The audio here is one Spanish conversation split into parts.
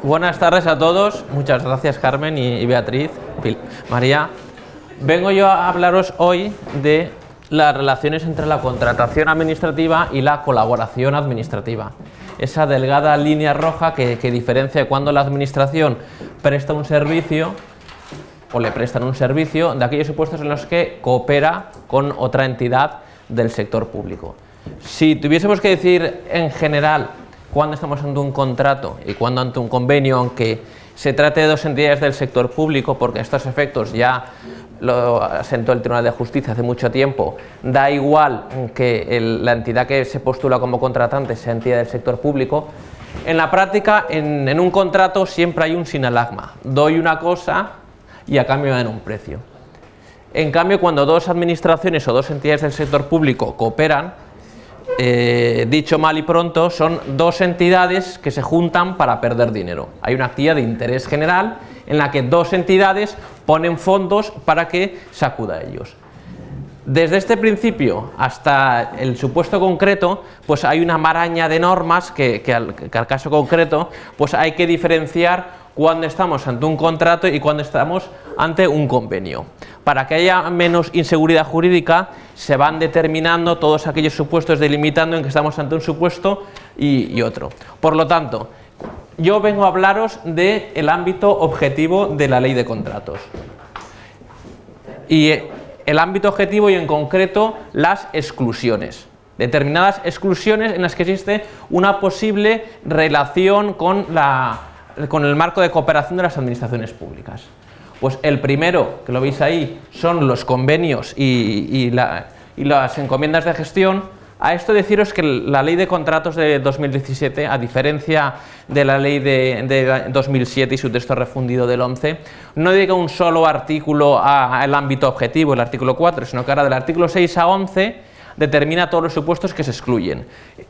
Buenas tardes a todos. Muchas gracias, Carmen y Beatriz, María. Vengo yo a hablaros hoy de las relaciones entre la contratación administrativa y la colaboración administrativa. Esa delgada línea roja que diferencia cuando la administración presta un servicio o le prestan un servicio de aquellos supuestos en los que coopera con otra entidad del sector público. Si tuviésemos que decir en general cuando estamos ante un contrato y cuando ante un convenio, aunque se trate de dos entidades del sector público, porque a estos efectos ya lo asentó el Tribunal de Justicia hace mucho tiempo, da igual que la entidad que se postula como contratante sea entidad del sector público, en la práctica en un contrato siempre hay un sinalagma: doy una cosa y a cambio me dan un precio. En cambio, cuando dos administraciones o dos entidades del sector público cooperan, dicho mal y pronto, son dos entidades que se juntan para perder dinero. Hay una actividad de interés general en la que dos entidades ponen fondos para que se acuda a ellos. Desde este principio hasta el supuesto concreto, pues hay una maraña de normas que al caso concreto pues hay que diferenciar cuando estamos ante un contrato y cuando estamos ante un convenio. Para que haya menos inseguridad jurídica, se van determinando todos aquellos supuestos, delimitando en que estamos ante un supuesto y otro. Por lo tanto, yo vengo a hablaros del ámbito objetivo de la ley de contratos. Y el ámbito objetivo y en concreto las exclusiones. Determinadas exclusiones en las que existe una posible relación con el marco de cooperación de las administraciones públicas. Pues el primero, que lo veis ahí, son los convenios y las encomiendas de gestión. A esto deciros que la ley de contratos de 2017, a diferencia de la ley de 2007 y su texto refundido del 11, no dedica un solo artículo al ámbito objetivo, el artículo 4, sino que ahora del artículo 6 a 11 determina todos los supuestos que se excluyen.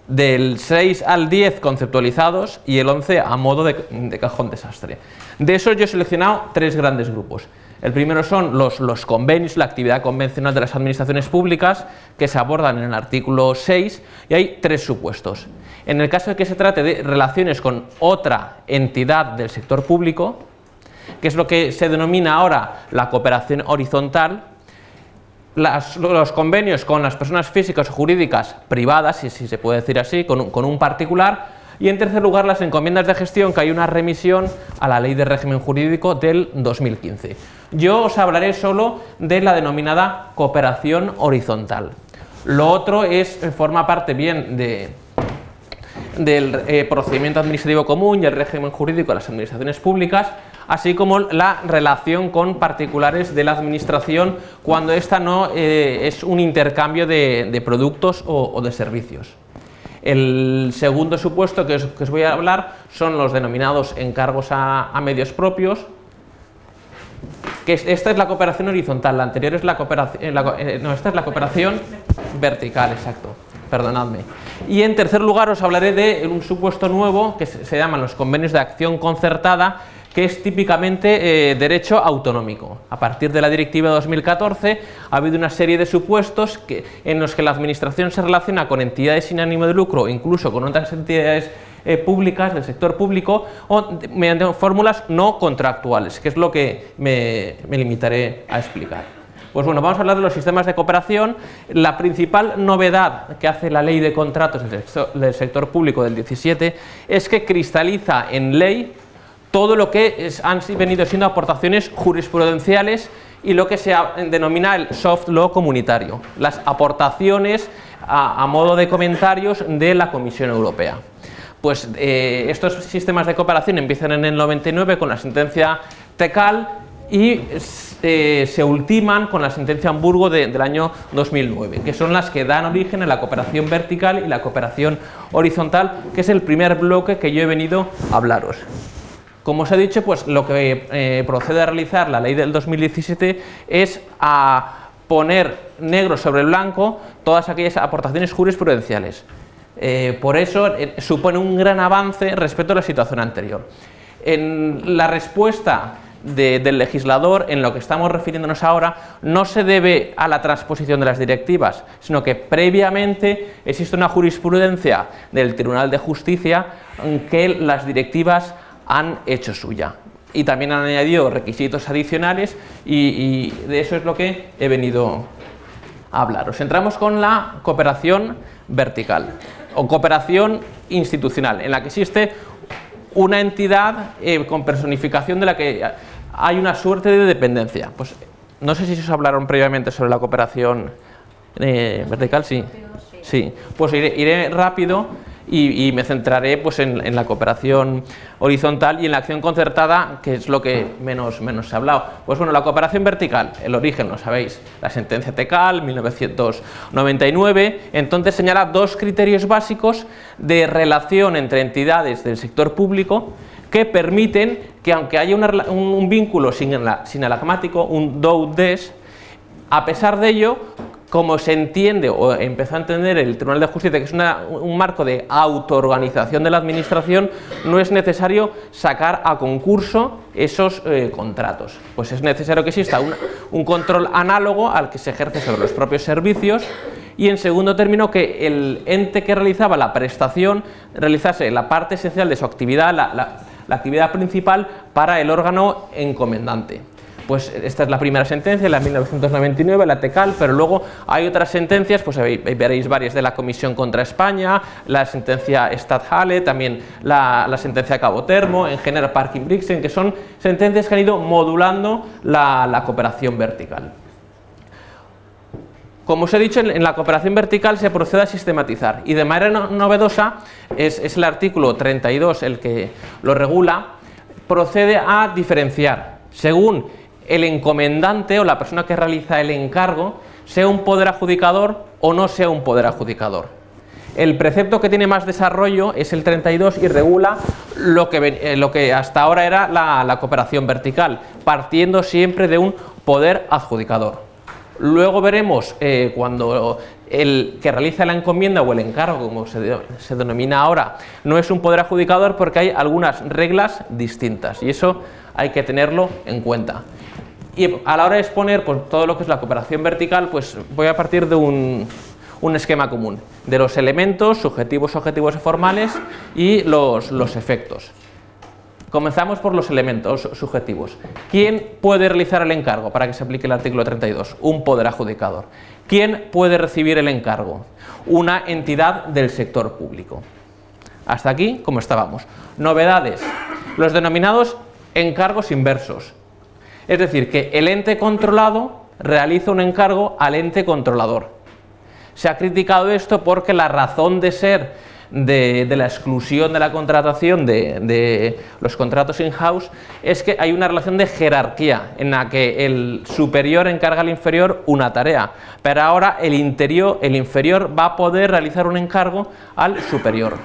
Del 6 al 10 conceptualizados y el 11 a modo de cajón desastre. De esos yo he seleccionado tres grandes grupos. El primero son los convenios, la actividad convencional de las administraciones públicas, que se abordan en el artículo 6, y hay tres supuestos. En el caso de que se trate de relaciones con otra entidad del sector público, que es lo que se denomina ahora la cooperación horizontal, los convenios con las personas físicas o jurídicas privadas, si se puede decir así, con un particular, y en tercer lugar las encomiendas de gestión, que hay una remisión a la Ley de Régimen Jurídico del 2015. Yo os hablaré solo de la denominada cooperación horizontal. Lo otro forma parte bien del procedimiento administrativo común y el régimen jurídico de las administraciones públicas, así como la relación con particulares de la administración cuando ésta no es un intercambio de productos o de servicios. El segundo supuesto que os voy a hablar son los denominados encargos a medios propios, que esta es la cooperación horizontal, la anterior es la cooperación, esta es la cooperación vertical, exacto, perdonadme. Y en tercer lugar os hablaré de un supuesto nuevo que se llaman los convenios de acción concertada, que es típicamente derecho autonómico. A partir de la Directiva 2014 ha habido una serie de supuestos en los que la administración se relaciona con entidades sin ánimo de lucro, incluso con otras entidades públicas del sector público, o mediante fórmulas no contractuales, que es lo que me limitaré a explicar. Pues bueno, vamos a hablar de los sistemas de cooperación. La principal novedad que hace la ley de contratos del sector público del 17 es que cristaliza en ley todo lo que han venido siendo aportaciones jurisprudenciales y lo que se denomina el soft law comunitario, las aportaciones a modo de comentarios de la Comisión Europea. Pues estos sistemas de cooperación empiezan en el 99 con la sentencia Tekal y se ultiman con la sentencia Hamburgo del año 2009, que son las que dan origen a la cooperación vertical y la cooperación horizontal, que es el primer bloque que yo he venido a hablaros. Como os he dicho, pues lo que procede a realizar la ley del 2017 es a poner negro sobre blanco todas aquellas aportaciones jurisprudenciales. Por eso supone un gran avance respecto a la situación anterior. En la respuesta del legislador, en lo que estamos refiriéndonos ahora, no se debe a la transposición de las directivas, sino que previamente existe una jurisprudencia del Tribunal de Justicia en que las directivas han hecho suya. Y también han añadido requisitos adicionales y de eso es lo que he venido a hablaros. Entramos con la cooperación vertical o cooperación institucional, en la que existe una entidad con personificación de la que hay una suerte de dependencia. Pues no sé si os hablaron previamente sobre la cooperación vertical, sí. Sí, pues iré rápido y me centraré pues, en la cooperación horizontal y en la acción concertada, que es lo que menos se ha hablado. Pues bueno, la cooperación vertical, el origen lo sabéis, la sentencia Tekal, 1999, entonces señala dos criterios básicos de relación entre entidades del sector público que permiten que, aunque haya un vínculo sinalagmático, un do-des, a pesar de ello, como se entiende o empezó a entender el Tribunal de Justicia, que es un marco de autoorganización de la administración, no es necesario sacar a concurso esos contratos. Pues es necesario que exista un control análogo al que se ejerce sobre los propios servicios y, en segundo término, que el ente que realizaba la prestación realizase la parte esencial de su actividad, la actividad principal para el órgano encomendante. Pues esta es la primera sentencia, la de 1999, la Tekal, pero luego hay otras sentencias, pues veréis varias de la Comisión contra España, la sentencia Stadhalle, también la sentencia Cabo Termo, en general Parkin-Brixen, que son sentencias que han ido modulando la cooperación vertical. Como os he dicho, en la cooperación vertical se procede a sistematizar y de manera novedosa, es el artículo 32 el que lo regula, procede a diferenciar según el encomendante o la persona que realiza el encargo sea un poder adjudicador o no sea un poder adjudicador. El precepto que tiene más desarrollo es el 32 y regula lo que hasta ahora era la cooperación vertical, partiendo siempre de un poder adjudicador. Luego veremos cuando el que realiza la encomienda o el encargo, como se denomina ahora, no es un poder adjudicador porque hay algunas reglas distintas y eso hay que tenerlo en cuenta. Y a la hora de exponer pues, todo lo que es la cooperación vertical, pues voy a partir de un esquema común, de los elementos subjetivos, objetivos y formales y los efectos. Comenzamos por los elementos subjetivos. ¿Quién puede realizar el encargo para que se aplique el artículo 32? Un poder adjudicador. ¿Quién puede recibir el encargo? Una entidad del sector público. Hasta aquí, como estábamos. Novedades. Los denominados encargos inversos. Es decir, que el ente controlado realiza un encargo al ente controlador. Se ha criticado esto porque la razón de ser de la exclusión de la contratación de los contratos in-house es que hay una relación de jerarquía en la que el superior encarga al inferior una tarea, pero ahora el inferior va a poder realizar un encargo al superior.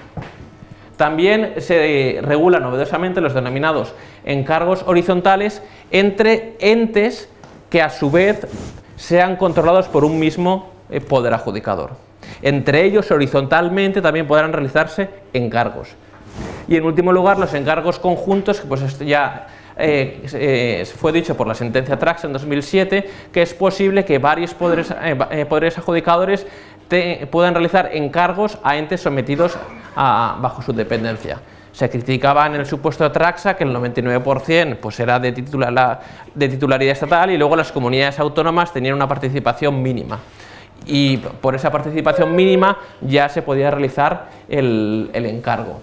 También se regula novedosamente los denominados encargos horizontales entre entes que a su vez sean controlados por un mismo poder adjudicador. Entre ellos, horizontalmente, también podrán realizarse encargos. Y en último lugar, los encargos conjuntos, que pues esto ya fue dicho por la sentencia Trax en 2007, que es posible que varios poderes adjudicadores puedan realizar encargos a entes sometidos bajo su dependencia. Se criticaba en el supuesto de Traxa que el 99% pues era de titularidad estatal y luego las comunidades autónomas tenían una participación mínima. Y por esa participación mínima ya se podía realizar el encargo.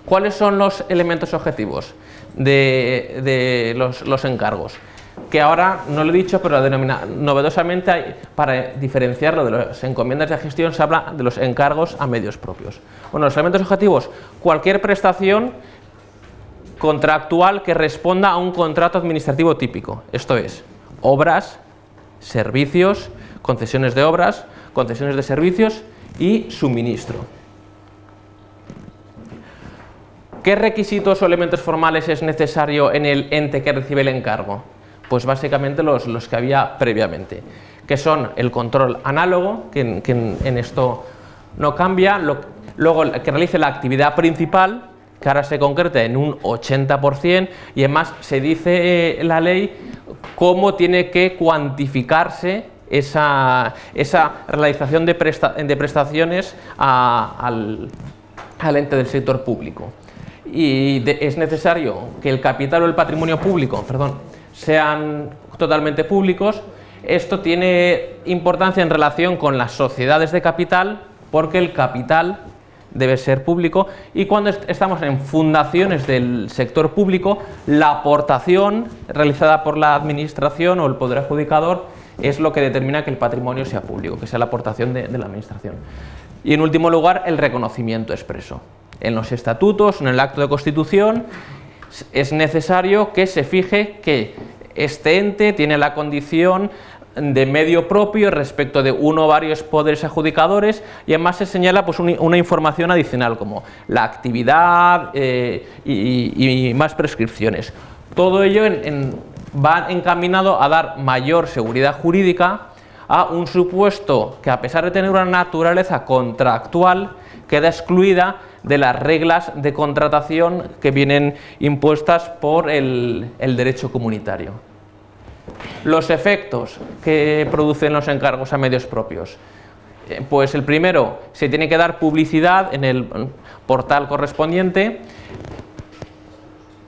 ¿Cuáles son los elementos objetivos de los encargos? Que ahora no lo he dicho, pero novedosamente para diferenciarlo de las encomiendas de gestión se habla de los encargos a medios propios. Bueno, los elementos objetivos: cualquier prestación contractual que responda a un contrato administrativo típico, esto es, obras, servicios, concesiones de obras, concesiones de servicios y suministro. ¿Qué requisitos o elementos formales es necesario en el ente que recibe el encargo? Pues básicamente los que había previamente, que son el control análogo, que en esto no cambia, luego que realice la actividad principal, que ahora se concreta en un 80%, y además se dice la ley cómo tiene que cuantificarse esa realización de prestaciones al ente del sector público. y es necesario que el capital o el patrimonio público, sean totalmente públicos. Esto tiene importancia en relación con las sociedades de capital, porque el capital debe ser público, y cuando estamos en fundaciones del sector público, la aportación realizada por la administración o el poder adjudicador es lo que determina que el patrimonio sea público, que sea la aportación de la administración. Y en último lugar, el reconocimiento expreso. En los estatutos, en el acto de constitución, es necesario que se fije que este ente tiene la condición de medio propio respecto de uno o varios poderes adjudicadores, y además se señala pues una información adicional como la actividad y más prescripciones. Todo ello va encaminado a dar mayor seguridad jurídica a un supuesto que, a pesar de tener una naturaleza contractual, queda excluida de las reglas de contratación que vienen impuestas por el derecho comunitario. Los efectos que producen los encargos a medios propios. Pues el primero, se tiene que dar publicidad en el portal correspondiente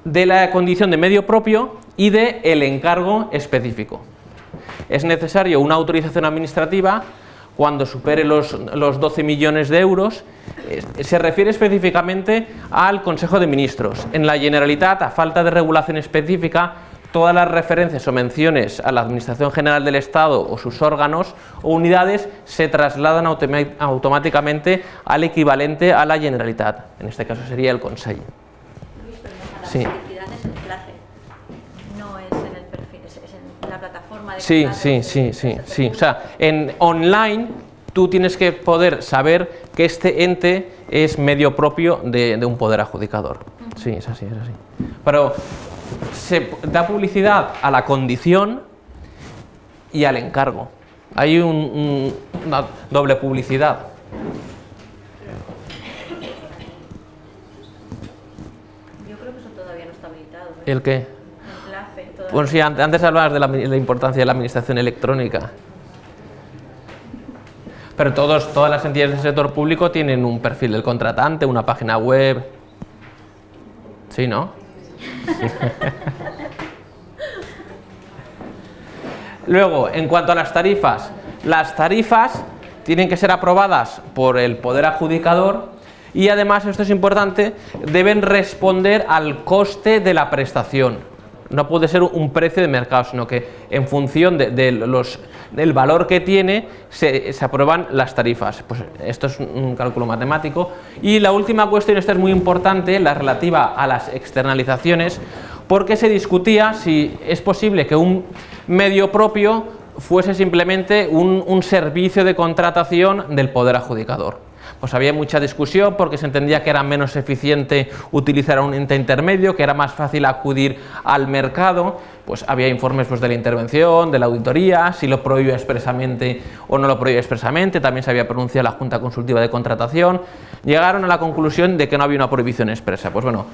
de la condición de medio propio y del encargo específico. Es necesario una autorización administrativa cuando supere los 12 millones de euros. Se refiere específicamente al Consejo de Ministros. En la Generalitat, a falta de regulación específica, todas las referencias o menciones a la Administración General del Estado o sus órganos o unidades se trasladan automáticamente al equivalente a la Generalitat. En este caso sería el Consejo. Luis, pero la Sí. publicidad es en clase, no es en el perfil, es en la plataforma de Sí, clase. sí. O sea, en online tú tienes que poder saber que este ente es medio propio de un poder adjudicador. Sí, es así, es así. Pero se da publicidad a la condición y al encargo. Hay una doble publicidad. Yo creo que eso todavía no está habilitado. ¿El qué? En clase, todavía. Bueno, sí, antes hablabas de la importancia de la administración electrónica. Pero todas las entidades del sector público tienen un perfil del contratante, una página web. ¿Sí, no? Luego, en cuanto a las tarifas tienen que ser aprobadas por el poder adjudicador y además, esto es importante, deben responder al coste de la prestación. No puede ser un precio de mercado, sino que en función del valor que tiene se aprueban las tarifas. Pues esto es un cálculo matemático. Y la última cuestión, esta es muy importante, la relativa a las externalizaciones, porque se discutía si es posible que un medio propio fuese simplemente un servicio de contratación del poder adjudicador. Pues había mucha discusión porque se entendía que era menos eficiente utilizar a un ente intermedio, que era más fácil acudir al mercado. Pues había informes de la intervención, de la auditoría, si lo prohíbe expresamente o no lo prohíbe expresamente. También se había pronunciado la Junta Consultiva de Contratación. Llegaron a la conclusión de que no había una prohibición expresa. Pues bueno,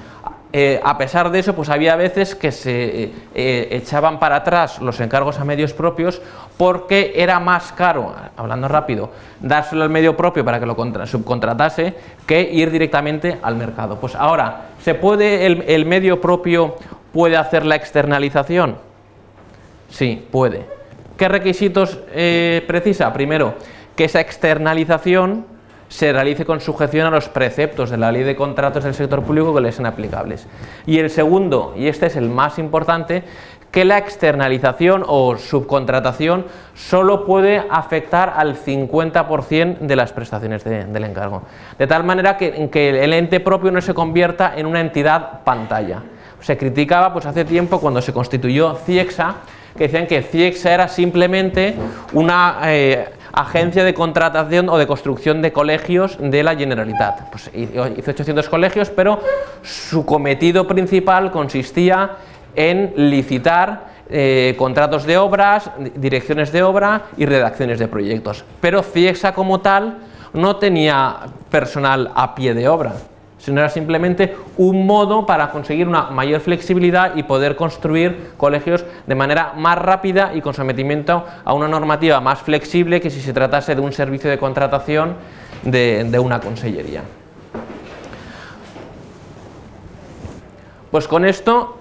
a pesar de eso, pues había veces que se echaban para atrás los encargos a medios propios porque era más caro, hablando rápido, dárselo al medio propio para que lo subcontratase que ir directamente al mercado. Pues ahora, ¿el medio propio puede hacer la externalización? Sí, puede. ¿Qué requisitos precisa? Primero, que esa externalización se realice con sujeción a los preceptos de la Ley de Contratos del Sector Público que les sean aplicables. Y el segundo, y este es el más importante, que la externalización o subcontratación solo puede afectar al 50% de las prestaciones del encargo. De tal manera que el ente propio no se convierta en una entidad pantalla. Se criticaba pues hace tiempo, cuando se constituyó CIEXA, que decían que CIEXA era simplemente una agencia de contratación o de construcción de colegios de la Generalitat. Pues hizo 800 colegios, pero su cometido principal consistía en licitar contratos de obras, direcciones de obra y redacciones de proyectos. Pero CIEXA como tal no tenía personal a pie de obra, sino era simplemente un modo para conseguir una mayor flexibilidad y poder construir colegios de manera más rápida y con sometimiento a una normativa más flexible que si se tratase de un servicio de contratación de una consellería. Pues con esto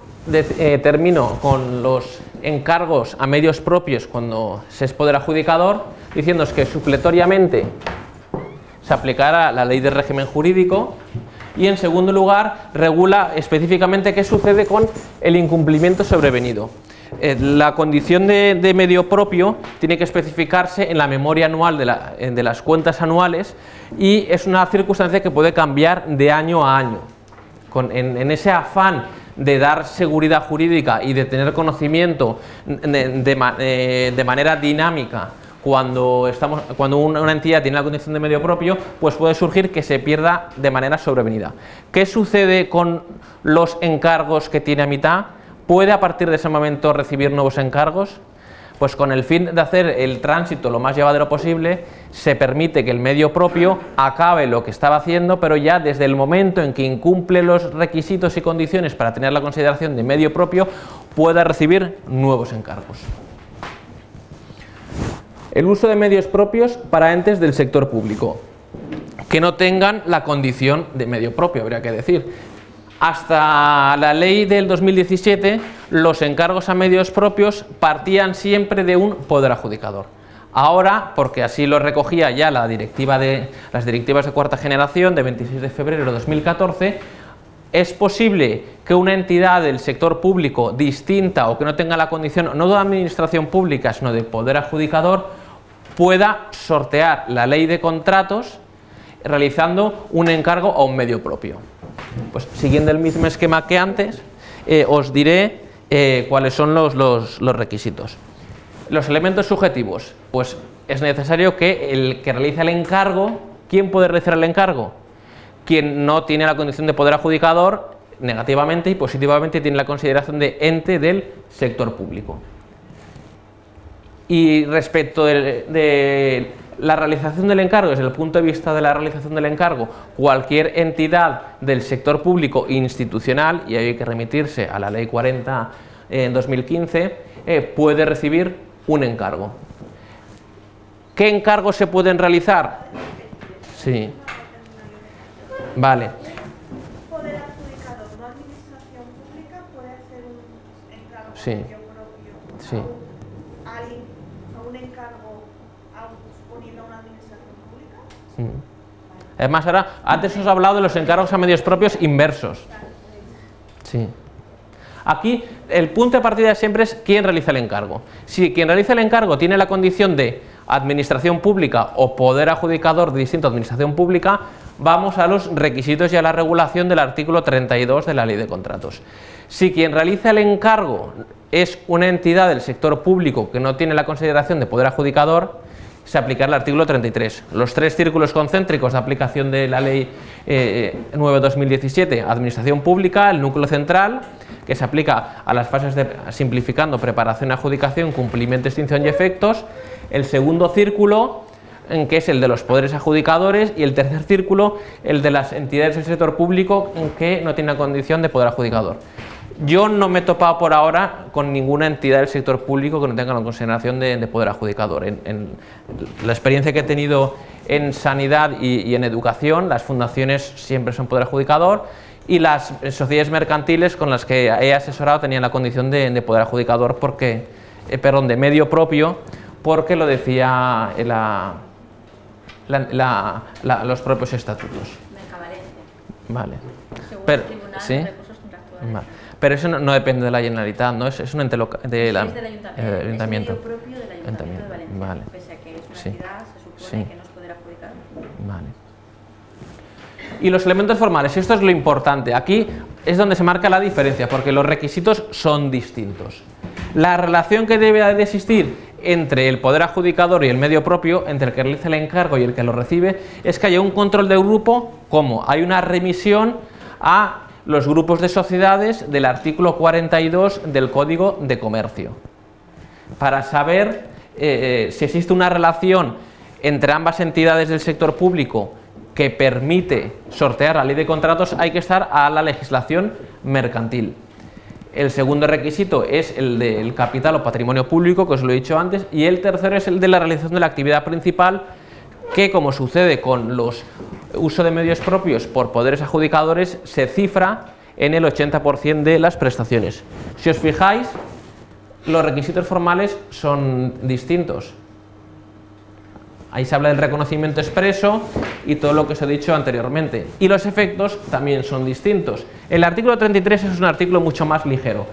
termino con los encargos a medios propios cuando se es poder adjudicador, diciéndoos que supletoriamente se aplicará la ley de régimen jurídico y en segundo lugar regula específicamente qué sucede con el incumplimiento sobrevenido. La condición de medio propio tiene que especificarse en la memoria anual de las cuentas anuales y es una circunstancia que puede cambiar de año a año. En ese afán de dar seguridad jurídica y de tener conocimiento de manera dinámica cuando una entidad tiene la condición de medio propio, pues puede surgir que se pierda de manera sobrevenida. ¿Qué sucede con los encargos que tiene a mitad? ¿Puede a partir de ese momento recibir nuevos encargos? Pues con el fin de hacer el tránsito lo más llevadero posible, se permite que el medio propio acabe lo que estaba haciendo, pero ya desde el momento en que incumple los requisitos y condiciones para tener la consideración de medio propio, pueda recibir nuevos encargos. El uso de medios propios para entes del sector público que no tengan la condición de medio propio, habría que decir. Hasta la ley del 2017, los encargos a medios propios partían siempre de un poder adjudicador. Ahora, porque así lo recogía ya las directivas de cuarta generación de 26 de febrero de 2014, es posible que una entidad del sector público distinta o que no tenga la condición no de administración pública sino de poder adjudicador pueda sortear la ley de contratos realizando un encargo a un medio propio. Pues siguiendo el mismo esquema que antes, os diré cuáles son los requisitos. Los elementos subjetivos, pues es necesario que el que realiza el encargo, ¿quién puede realizar el encargo? Quien no tiene la condición de poder adjudicador negativamente y positivamente tiene la consideración de ente del sector público. Y respecto de la realización del encargo, desde el punto de vista de la realización del encargo, cualquier entidad del sector público institucional, y hay que remitirse a la ley 40 en 2015, puede recibir un encargo. ¿Qué encargos se pueden realizar? Sí. Vale. Poder adjudicador, no administración pública, puede hacer un encargo Sí. propio Sí. a un encargo poniendo a una administración pública. Además, antes os he hablado de los encargos a medios propios inversos. Sí. Aquí el punto de partida siempre es quién realiza el encargo. Si quien realiza el encargo tiene la condición de administración pública o poder adjudicador de distinta administración pública, vamos a los requisitos y a la regulación del artículo 32 de la Ley de Contratos. Si quien realiza el encargo es una entidad del sector público que no tiene la consideración de poder adjudicador, se aplicará el artículo 33. Los tres círculos concéntricos de aplicación de la Ley 9/2017, Administración Pública, el núcleo central, que se aplica a las fases de, simplificando, preparación, adjudicación, cumplimiento, extinción y efectos. El segundo círculo, que es el de los poderes adjudicadores, y el tercer círculo, el de las entidades del sector público que no tienen la condición de poder adjudicador. Yo no me he topado por ahora con ninguna entidad del sector público que no tenga la consideración de poder adjudicador. En la experiencia que he tenido en sanidad y en educación, las fundaciones siempre son poder adjudicador y las sociedades mercantiles con las que he asesorado tenían la condición de poder adjudicador de medio propio, porque lo decía los propios estatutos. Mercavalencia. Vale. Según Pero, el Tribunal ¿sí? de Recursos Contractuales. Vale. Pero eso no depende de la Generalitat, ¿no? Es un ente local del Es del ayuntamiento. ayuntamiento. Es medio propio del Ayuntamiento de Valencia. Vale. Pese a que es una Sí. entidad, se supone Sí. que no es poder adjudicar. Vale. Y los elementos formales, esto es lo importante. Aquí es donde se marca la diferencia, porque los requisitos son distintos. La relación que debe de existir entre el poder adjudicador y el medio propio, entre el que realiza el encargo y el que lo recibe, es que haya un control de grupo, como hay una remisión a los grupos de sociedades del artículo 42 del Código de Comercio, para saber si existe una relación entre ambas entidades del sector público que permite sortear la Ley de Contratos. Hay que estar a la legislación mercantil. El segundo requisito es el del capital o patrimonio público, que os lo he dicho antes, y el tercero es el de la realización de la actividad principal, que, como sucede con los uso de medios propios por poderes adjudicadores, se cifra en el 80% de las prestaciones. Si os fijáis, los requisitos formales son distintos. Ahí se habla del reconocimiento expreso y todo lo que os he dicho anteriormente. Y los efectos también son distintos. El artículo 33 es un artículo mucho más ligero.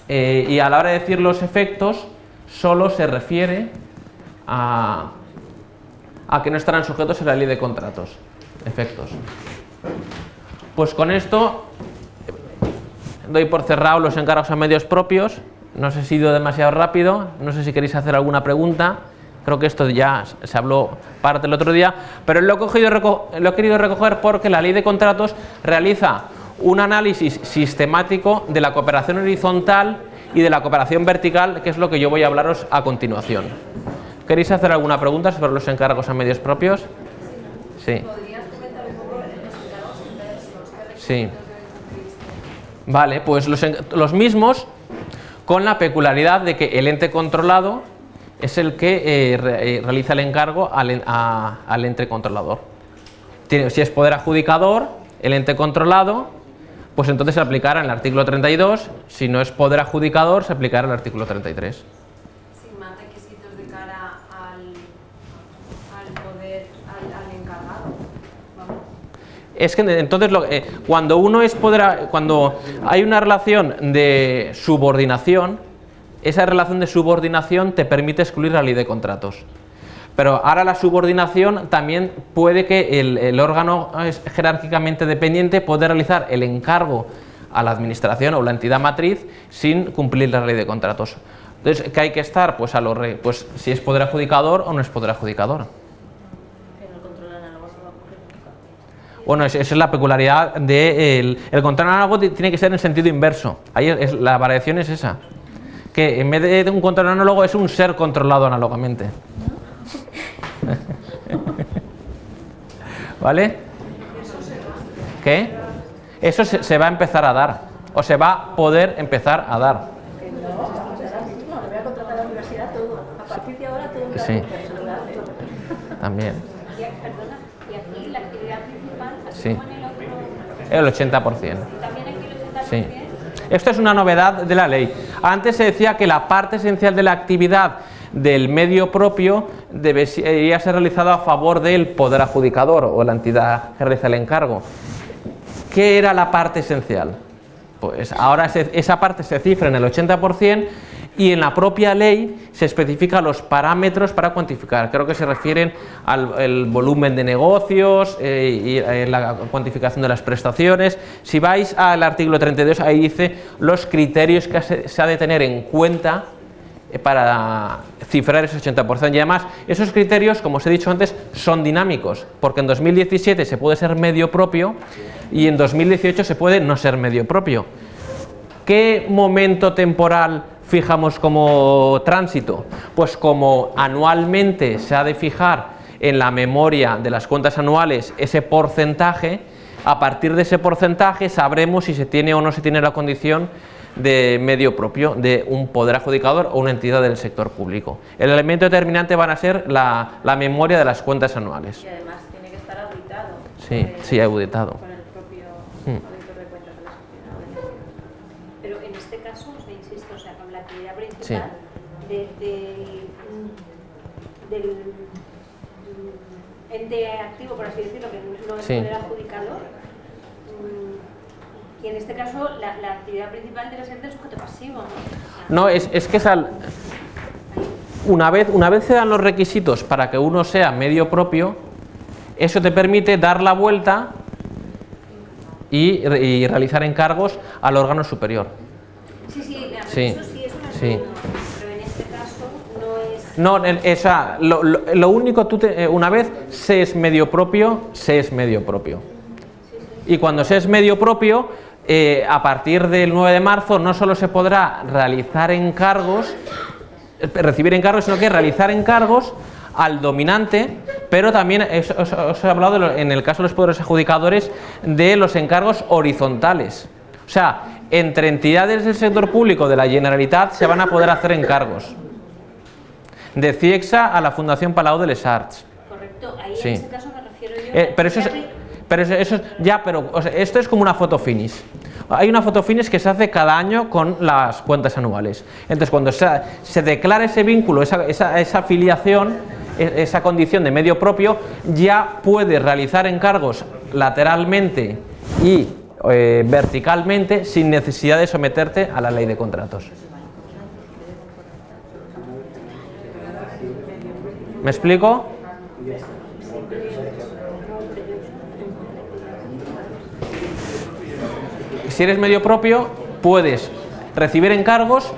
Y a la hora de decir los efectos, solo se refiere a que no estarán sujetos a la ley de contratos. Efectos. Pues con esto doy por cerrado los encargos a medios propios. No sé si he ido demasiado rápido, no sé si queréis hacer alguna pregunta. Creo que esto ya se habló parte el otro día, pero lo he querido recoger porque la ley de contratos realiza un análisis sistemático de la cooperación horizontal y de la cooperación vertical, que es lo que yo voy a hablaros a continuación. ¿Queréis hacer alguna pregunta sobre los encargos a medios propios? Sí. ¿Podrías comentar un poco los encargos inversos? Sí. Vale, pues los mismos, con la peculiaridad de que el ente controlado es el que realiza el encargo al ente controlador. Si es poder adjudicador, el ente controlado, pues entonces se aplicará en el artículo 32, si no es poder adjudicador, se aplicará en el artículo 33. Sin más requisitos de cara al poder, al encargado. Vamos. Es que entonces cuando hay una relación de subordinación, esa relación de subordinación te permite excluir la ley de contratos. Pero ahora la subordinación también puede que el órgano jerárquicamente dependiente puede realizar el encargo a la administración o la entidad matriz sin cumplir la ley de contratos. Entonces, ¿qué hay que estar? Pues si es poder adjudicador o no es poder adjudicador. Pero el control análogo no va a ocurrir nunca. Bueno, esa es la peculiaridad del control análogo, tiene que ser en sentido inverso. Ahí la variación es esa. Que en vez de un control análogo es un ser controlado análogamente. ¿Vale? ¿Qué? Eso se va a empezar a dar, o se va a poder empezar a dar. No, le voy a contratar a la universidad todo. A partir de ahora todo Sí. personal. También. Perdona, y aquí la actividad principal, así Sí. como en el otro, El 80%. también aquí el 80%. Sí. Esto es una novedad de la ley. Antes se decía que la parte esencial de la actividad del medio propio debería ser realizada a favor del poder adjudicador o la entidad que realiza el encargo. ¿Qué era la parte esencial? Pues ahora esa parte se cifra en el 80% y en la propia ley se especifican los parámetros para cuantificar. Creo que se refieren al volumen de negocios y la cuantificación de las prestaciones. Si vais al artículo 32, ahí dice los criterios que se ha de tener en cuenta para cifrar ese 80%. Y además, esos criterios, como os he dicho antes, son dinámicos, porque en 2017 se puede ser medio propio y en 2018 se puede no ser medio propio. ¿Qué momento temporal fijamos como tránsito? Pues como anualmente se ha de fijar en la memoria de las cuentas anuales ese porcentaje, a partir de ese porcentaje sabremos si se tiene o no se tiene la condición de medio propio de un poder adjudicador o una entidad del sector público. El elemento determinante van a ser la memoria de las cuentas anuales. Y además tiene que estar auditado. Sí, auditado. Con el propio auditor de cuentas de la sociedad. Pero en este caso, o sea, insisto, o sea, con la actividad Sí. principal del ente activo, por así decirlo, que no es Sí. poder adjudicador, y en este caso la actividad principal debe ser del sujeto pasivo, ¿no? O sea, No, es que una vez se dan los requisitos para que uno sea medio propio, eso te permite dar la vuelta y realizar encargos al órgano superior. sí, Sí, eso sí es una sí. pero en este caso no es... No, o sea, lo único, una vez se es medio propio, se es medio propio. Y cuando se es medio propio, a partir del 9 de marzo no solo se podrá realizar encargos, recibir encargos, sino que realizar encargos al dominante, pero también os he hablado en el caso de los poderes adjudicadores de los encargos horizontales. O sea, entre entidades del sector público de la Generalitat se van a poder hacer encargos. De CIEXA a la Fundación Palau de les Arts. Correcto, ahí Sí. en ese caso me refiero yo... Pero eso es, o sea, esto es como una foto finish. hay una fotofinish que se hace cada año con las cuentas anuales. Entonces, cuando se declara ese vínculo, esa afiliación, esa condición de medio propio, ya puedes realizar encargos lateralmente y verticalmente sin necesidad de someterte a la ley de contratos. ¿Me explico? Si eres medio propio, puedes recibir encargos,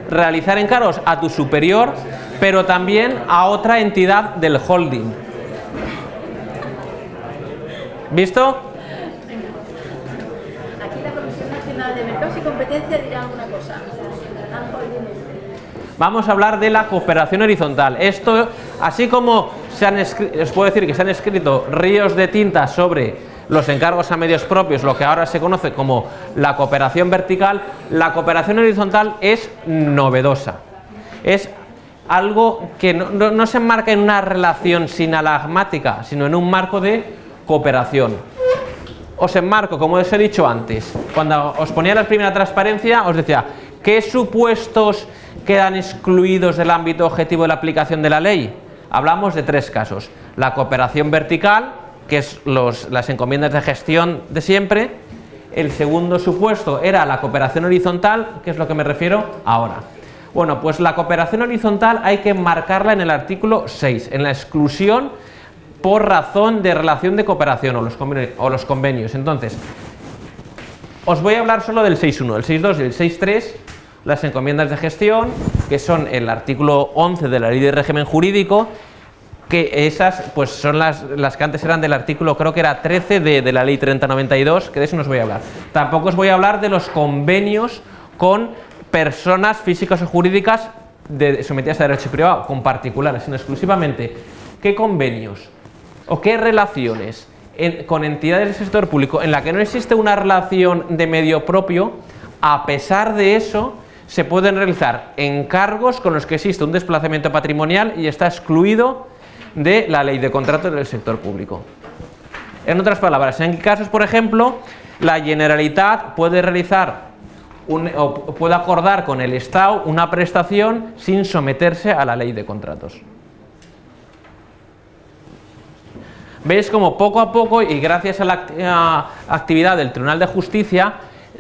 realizar encargos a tu superior, pero también a otra entidad del holding. ¿Visto? Aquí la Comisión Nacional de Mercados y Competencia dirá alguna cosa. Vamos a hablar de la cooperación horizontal. Esto, así como os puedo decir que se han escrito ríos de tinta sobre los encargos a medios propios, lo que ahora se conoce como la cooperación vertical, la cooperación horizontal es novedosa. Es algo que no se enmarca en una relación sinalagmática, sino en un marco de cooperación. Os enmarco, como os he dicho antes, cuando os ponía la primera transparencia, os decía, ¿qué supuestos quedan excluidos del ámbito objetivo de la aplicación de la ley? Hablamos de 3 casos. La cooperación vertical, que es las encomiendas de gestión de siempre. El segundo supuesto era la cooperación horizontal, que es lo que me refiero ahora. Bueno, pues la cooperación horizontal hay que enmarcarla en el artículo 6, en la exclusión por razón de relación de cooperación o los convenios. Entonces, os voy a hablar solo del 6.1, el 6.2 y el 6.3, las encomiendas de gestión, que son el artículo 11 de la Ley de Régimen Jurídico, que esas pues son las que antes eran del artículo, creo que era 13 de la Ley 3092, que de eso no os voy a hablar. Tampoco os voy a hablar de los convenios con personas físicas o jurídicas sometidas a derecho privado, con particulares, sino exclusivamente qué convenios o qué relaciones con entidades del sector público en la que no existe una relación de medio propio, a pesar de eso se pueden realizar encargos con los que existe un desplazamiento patrimonial y está excluido de la ley de contratos del sector público. En otras palabras, en casos, por ejemplo, la Generalitat puede realizar o puede acordar con el Estado una prestación sin someterse a la ley de contratos. Veis como poco a poco y gracias a la actividad del Tribunal de Justicia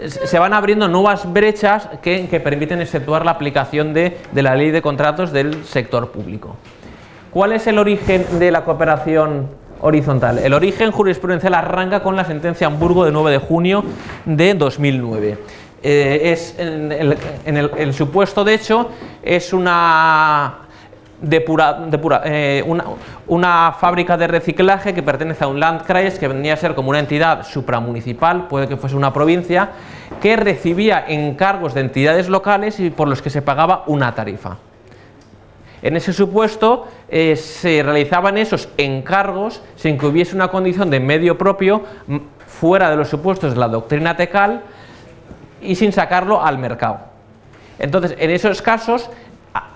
se van abriendo nuevas brechas que permiten exceptuar la aplicación de la ley de contratos del sector público. ¿Cuál es el origen de la cooperación horizontal? El origen jurisprudencial arranca con la sentencia Hamburgo de 9 de junio de 2009. El supuesto de hecho es una fábrica de reciclaje que pertenece a un Landkreis, que vendría a ser como una entidad supramunicipal, puede que fuese una provincia, que recibía encargos de entidades locales y por los que se pagaba una tarifa. En ese supuesto se realizaban esos encargos sin que hubiese una condición de medio propio fuera de los supuestos de la doctrina Tecal y sin sacarlo al mercado. Entonces, en esos casos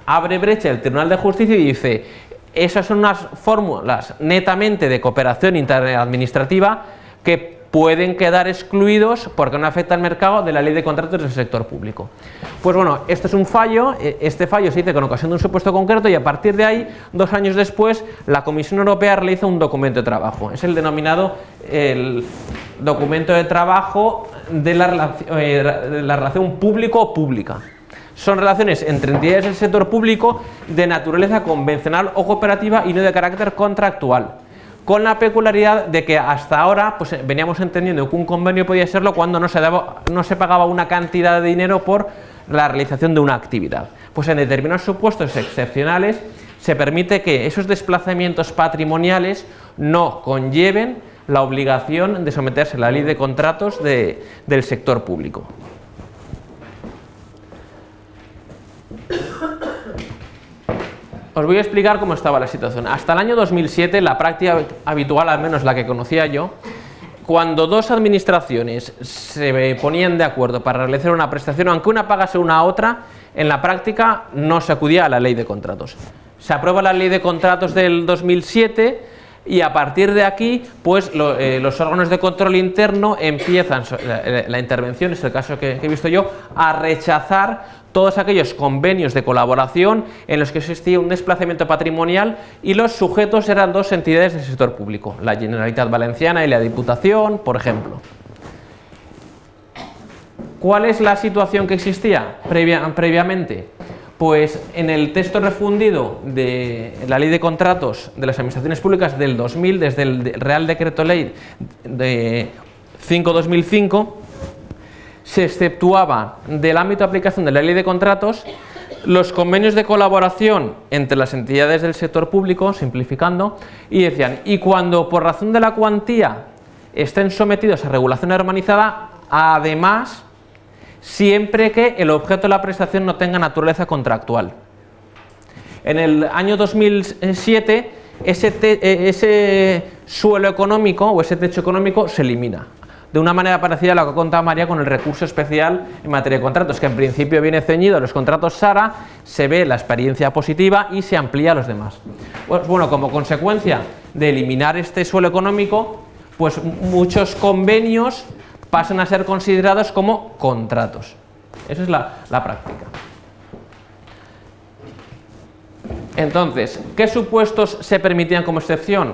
abre brecha el Tribunal de Justicia y dice: esas son unas fórmulas netamente de cooperación interadministrativa que pueden quedar excluidos porque no afecta al mercado de la ley de contratos del sector público. Pues bueno, esto es un fallo, este fallo se hizo con ocasión de un supuesto concreto y a partir de ahí, 2 años después, la Comisión Europea realiza un documento de trabajo. Es el denominado el documento de trabajo de la relación público-pública. Son relaciones entre entidades del sector público de naturaleza convencional o cooperativa y no de carácter contractual, con la peculiaridad de que hasta ahora pues, veníamos entendiendo que un convenio podía serlo cuando no se pagaba una cantidad de dinero por la realización de una actividad. Pues en determinados supuestos excepcionales se permite que esos desplazamientos patrimoniales no conlleven la obligación de someterse a la ley de contratos del sector público. Os voy a explicar cómo estaba la situación. Hasta el año 2007, la práctica habitual, al menos la que conocía yo, cuando 2 administraciones se ponían de acuerdo para realizar una prestación, aunque una pagase una a otra, en la práctica no se acudía a la ley de contratos. Se aprueba la ley de contratos del 2007, y a partir de aquí pues los órganos de control interno empiezan, la intervención es el caso que he visto yo, a rechazar todos aquellos convenios de colaboración en los que existía un desplazamiento patrimonial y los sujetos eran dos entidades del sector público, la Generalitat Valenciana y la Diputación, por ejemplo. ¿Cuál es la situación que existía previamente? Pues en el texto refundido de la Ley de Contratos de las Administraciones Públicas del 2000, desde el Real Decreto Ley de 5/2005, se exceptuaba del ámbito de aplicación de la Ley de Contratos los convenios de colaboración entre las entidades del sector público, simplificando, y decían, y cuando por razón de la cuantía estén sometidos a regulación armonizada, además, siempre que el objeto de la prestación no tenga naturaleza contractual. En el año 2007, ese suelo económico o ese techo económico se elimina. De una manera parecida a lo que contaba María con el recurso especial en materia de contratos, que en principio viene ceñido a los contratos SARA, se ve la experiencia positiva y se amplía a los demás. Pues bueno, como consecuencia de eliminar este suelo económico, pues muchos convenios pasan a ser considerados como contratos. Esa es la práctica. Entonces, ¿qué supuestos se permitían como excepción?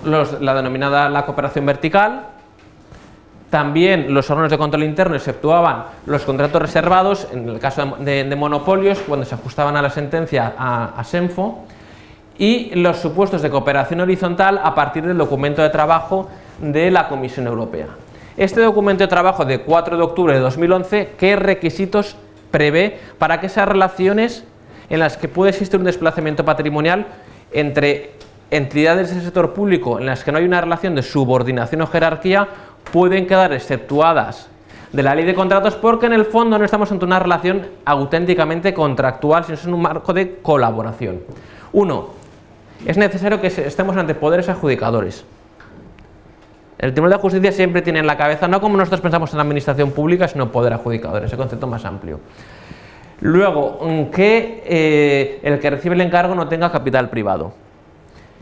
La denominada la cooperación vertical. También los órganos de control interno exceptuaban los contratos reservados, en el caso de monopolios, cuando se ajustaban a la sentencia a SENFO, y los supuestos de cooperación horizontal a partir del documento de trabajo de la Comisión Europea. Este documento de trabajo de 4 de octubre de 2011, ¿qué requisitos prevé para que esas relaciones en las que puede existir un desplazamiento patrimonial entre entidades del sector público en las que no hay una relación de subordinación o jerarquía pueden quedar exceptuadas de la Ley de Contratos, porque en el fondo no estamos ante una relación auténticamente contractual, sino en un marco de colaboración? 1. Es necesario que estemos ante poderes adjudicadores. El Tribunal de Justicia siempre tiene en la cabeza, no como nosotros pensamos en la administración pública, sino poder adjudicador, ese concepto más amplio. Luego, que el que recibe el encargo no tenga capital privado.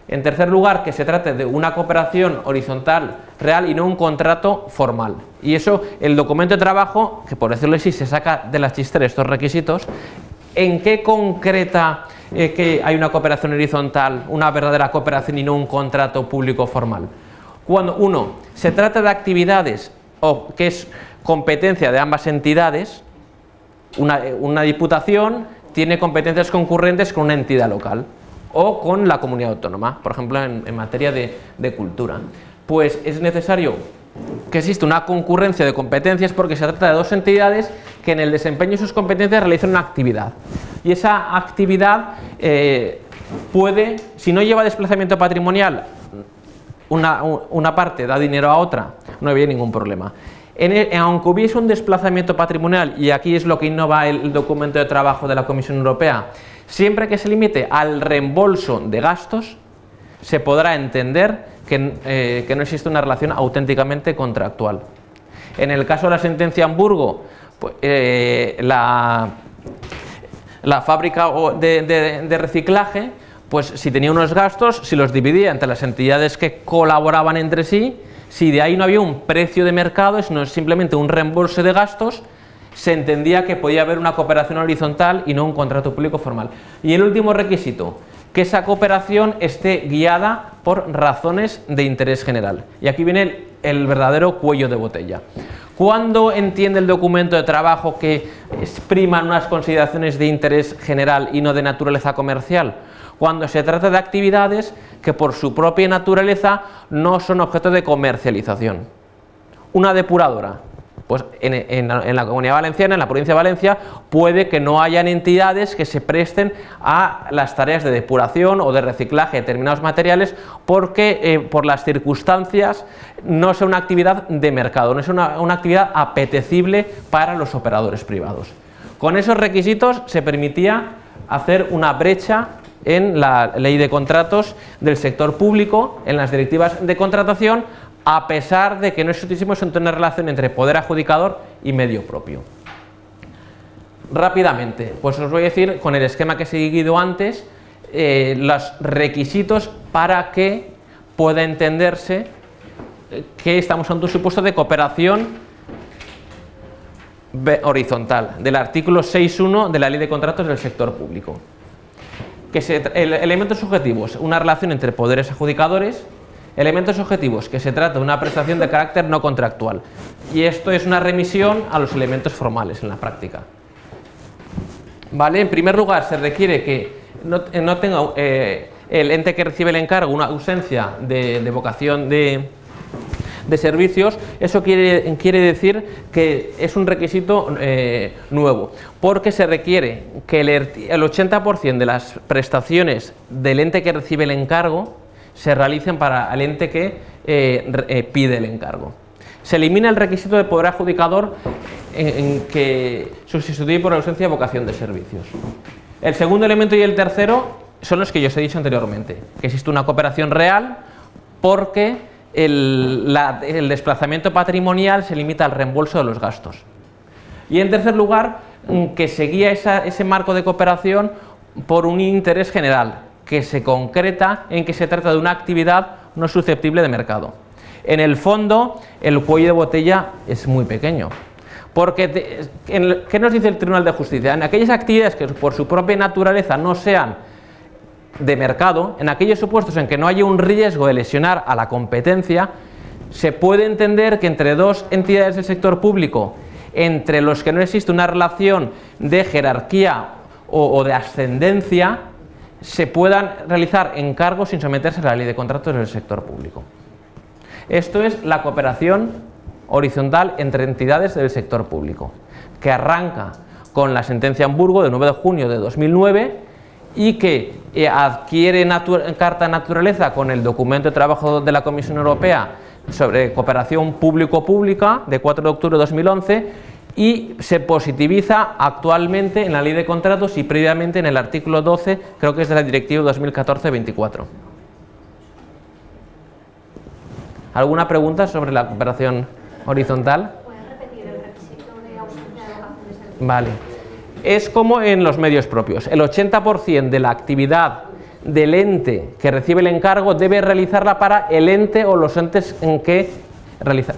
En tercer lugar, que se trate de una cooperación horizontal real y no un contrato formal. Y eso, el documento de trabajo, que por decirlo así se saca de la chistera estos requisitos, ¿en qué concreta que hay una cooperación horizontal, una verdadera cooperación y no un contrato público formal? Cuando, 1, se trata de actividades o que es competencia de ambas entidades, una diputación tiene competencias concurrentes con una entidad local o con la comunidad autónoma, por ejemplo en materia de cultura. Pues es necesario que exista una concurrencia de competencias porque se trata de dos entidades que en el desempeño de sus competencias realizan una actividad. Y esa actividad puede, si no lleva desplazamiento patrimonial, una parte da dinero a otra, no había ningún problema. Aunque hubiese un desplazamiento patrimonial, y aquí es lo que innova el documento de trabajo de la Comisión Europea, siempre que se limite al reembolso de gastos, se podrá entender que no existe una relación auténticamente contractual. En el caso de la sentencia Hamburgo, pues, la fábrica de reciclaje, pues si tenía unos gastos, si los dividía entre las entidades que colaboraban entre sí, si de ahí no había un precio de mercado, sino simplemente un reembolso de gastos, se entendía que podía haber una cooperación horizontal y no un contrato público formal. Y el último requisito, que esa cooperación esté guiada por razones de interés general. Y aquí viene el verdadero cuello de botella. ¿Cuándo entiende el documento de trabajo que priman unas consideraciones de interés general y no de naturaleza comercial? Cuando se trata de actividades que por su propia naturaleza no son objeto de comercialización. Una depuradora, pues en la Comunidad Valenciana, en la provincia de Valencia, puede que no hayan entidades que se presten a las tareas de depuración o de reciclaje de determinados materiales porque por las circunstancias no es una actividad de mercado, no es una actividad apetecible para los operadores privados. Con esos requisitos se permitía hacer una brecha en la ley de contratos del sector público, en las directivas de contratación, a pesar de que no existísemos entre una relación entre poder adjudicador y medio propio. Rápidamente, pues os voy a decir, con el esquema que he seguido antes, los requisitos para que pueda entenderse que estamos ante un supuesto de cooperación horizontal, del artículo 6.1 de la Ley de Contratos del Sector Público. Elementos subjetivos, una relación entre poderes adjudicadores. Elementos objetivos, que se trata de una prestación de carácter no contractual. Y esto es una remisión a los elementos formales en la práctica. ¿Vale? En primer lugar, se requiere que no tenga el ente que recibe el encargo una ausencia de vocación de servicios. Eso quiere decir que es un requisito nuevo, porque se requiere que el 80% de las prestaciones del ente que recibe el encargo se realicen para el ente que pide el encargo. Se elimina el requisito de poder adjudicador en que sustituye por la ausencia de vocación de servicios. El segundo elemento y el tercero son los que yo os he dicho anteriormente, que existe una cooperación real porque el desplazamiento patrimonial se limita al reembolso de los gastos. Y en tercer lugar, que se guía ese marco de cooperación por un interés general, que se concreta en que se trata de una actividad no susceptible de mercado. En el fondo, el cuello de botella es muy pequeño. Porque, ¿qué nos dice el Tribunal de Justicia? En aquellas actividades que por su propia naturaleza no sean de mercado, en aquellos supuestos en que no haya un riesgo de lesionar a la competencia, se puede entender que entre dos entidades del sector público, entre los que no existe una relación de jerarquía o de ascendencia, se puedan realizar encargos sin someterse a la Ley de Contratos del sector público. Esto es la cooperación horizontal entre entidades del sector público, que arranca con la sentencia Hamburgo de 9 de junio de 2009 y que adquiere carta de naturaleza con el documento de trabajo de la Comisión Europea sobre cooperación público-pública de 4 de octubre de 2011 y se positiviza actualmente en la Ley de Contratos y previamente en el artículo 12, creo que es de la Directiva 2014-24. ¿Alguna pregunta sobre la cooperación horizontal? ¿Puedes repetir el requisito de ausencia de vocación de servicio? Vale. Es como en los medios propios. El 80% de la actividad del ente que recibe el encargo debe realizarla para el ente o los entes en que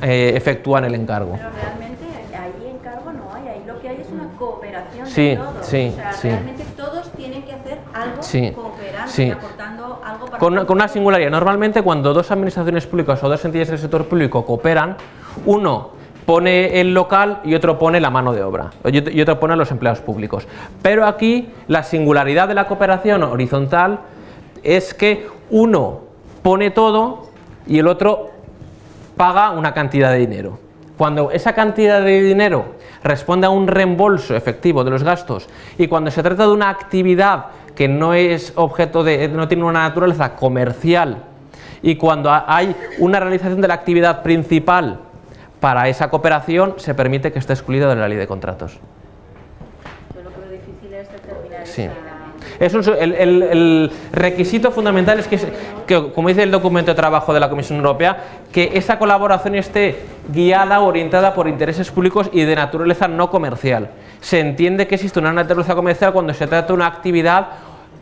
efectúan el encargo. Pero realmente ahí encargo no hay, ahí lo que hay es una cooperación Sí, de todos. sí, O sea, sí. realmente todos tienen que hacer algo Sí, cooperando sí. y aportando algo para Con una singularidad. Normalmente cuando dos administraciones públicas o dos entidades del sector público cooperan, uno pone el local y otro pone la mano de obra, y otro pone los empleados públicos. Pero aquí la singularidad de la cooperación horizontal es que uno pone todo y el otro paga una cantidad de dinero. Cuando esa cantidad de dinero responde a un reembolso efectivo de los gastos y cuando se trata de una actividad que no es objeto no tiene una naturaleza comercial y cuando hay una realización de la actividad principal para esa cooperación, se permite que esté excluido de la Ley de Contratos. Yo lo que veo difícil es determinar Sí. El requisito fundamental es que, como dice el documento de trabajo de la Comisión Europea, que esa colaboración esté guiada, orientada por intereses públicos y de naturaleza no comercial. Se entiende que existe una naturaleza comercial cuando se trata de una actividad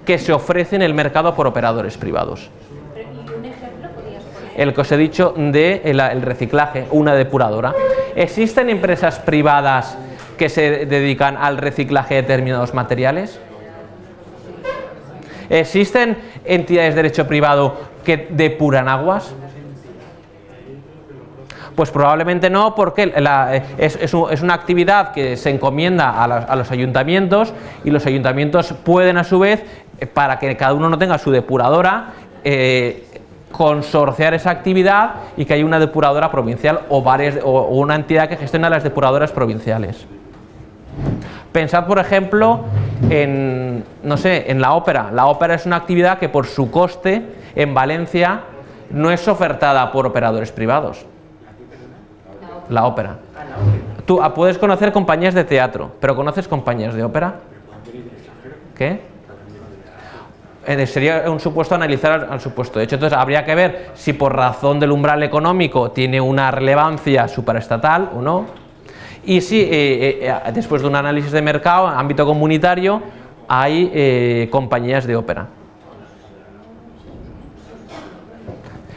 que se ofrece en el mercado por operadores privados. ¿Y un ejemplo podrías poner? El que os he dicho de el reciclaje, una depuradora. ¿Existen empresas privadas que se dedican al reciclaje de determinados materiales? ¿Existen entidades de derecho privado que depuran aguas? Pues probablemente no, porque es una actividad que se encomienda a los ayuntamientos y los ayuntamientos pueden a su vez, para que cada uno no tenga su depuradora, consorciar esa actividad y que haya una depuradora provincial o una entidad que gestiona las depuradoras provinciales. Pensad, por ejemplo, en la ópera. La ópera es una actividad que por su coste en Valencia no es ofertada por operadores privados. La ópera. Tú puedes conocer compañías de teatro, pero ¿conoces compañías de ópera? ¿Qué? Sería un supuesto analizar al supuesto. De hecho, entonces habría que ver si por razón del umbral económico tiene una relevancia superestatal o no. Y si después de un análisis de mercado, en ámbito comunitario, hay compañías de ópera.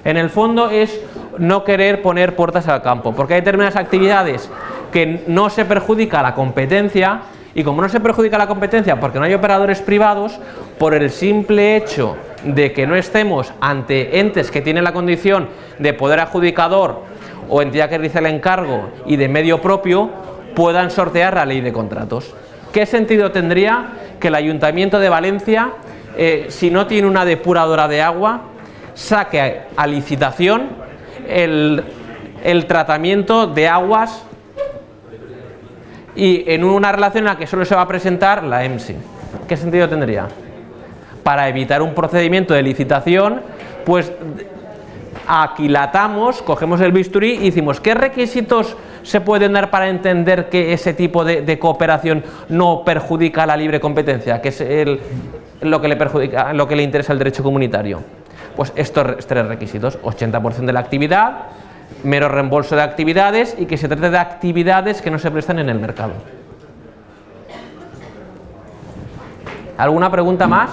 En el fondo es no querer poner puertas al campo, porque hay determinadas actividades que no se perjudica la competencia, y como no se perjudica la competencia porque no hay operadores privados, por el simple hecho de que no estemos ante entes que tienen la condición de poder adjudicador o entidad que realiza el encargo y de medio propio, puedan sortear la ley de contratos. ¿Qué sentido tendría que el Ayuntamiento de Valencia, si no tiene una depuradora de agua, saque a licitación el tratamiento de aguas y en una relación en la que solo se va a presentar la EMSI? ¿Qué sentido tendría? Para evitar un procedimiento de licitación, pues aquilatamos, cogemos el bisturí y decimos ¿qué requisitos se pueden dar para entender que ese tipo de cooperación no perjudica la libre competencia, que es lo que le perjudica, lo que le interesa al derecho comunitario? Pues estos tres requisitos: 80% de la actividad, mero reembolso de actividades y que se trate de actividades que no se prestan en el mercado. ¿Alguna pregunta más?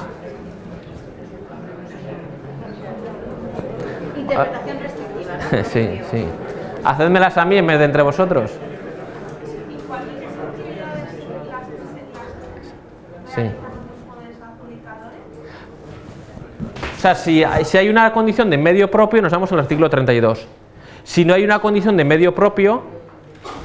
Interpretación restrictiva, ¿no? Sí, sí. Hacedmelas a mí en vez de entre vosotros. ¿Y cuáles actividades Sí. los poderes adjudicadores? O sea, si hay una condición de medio propio, nos vamos al artículo 32. Si no hay una condición de medio propio,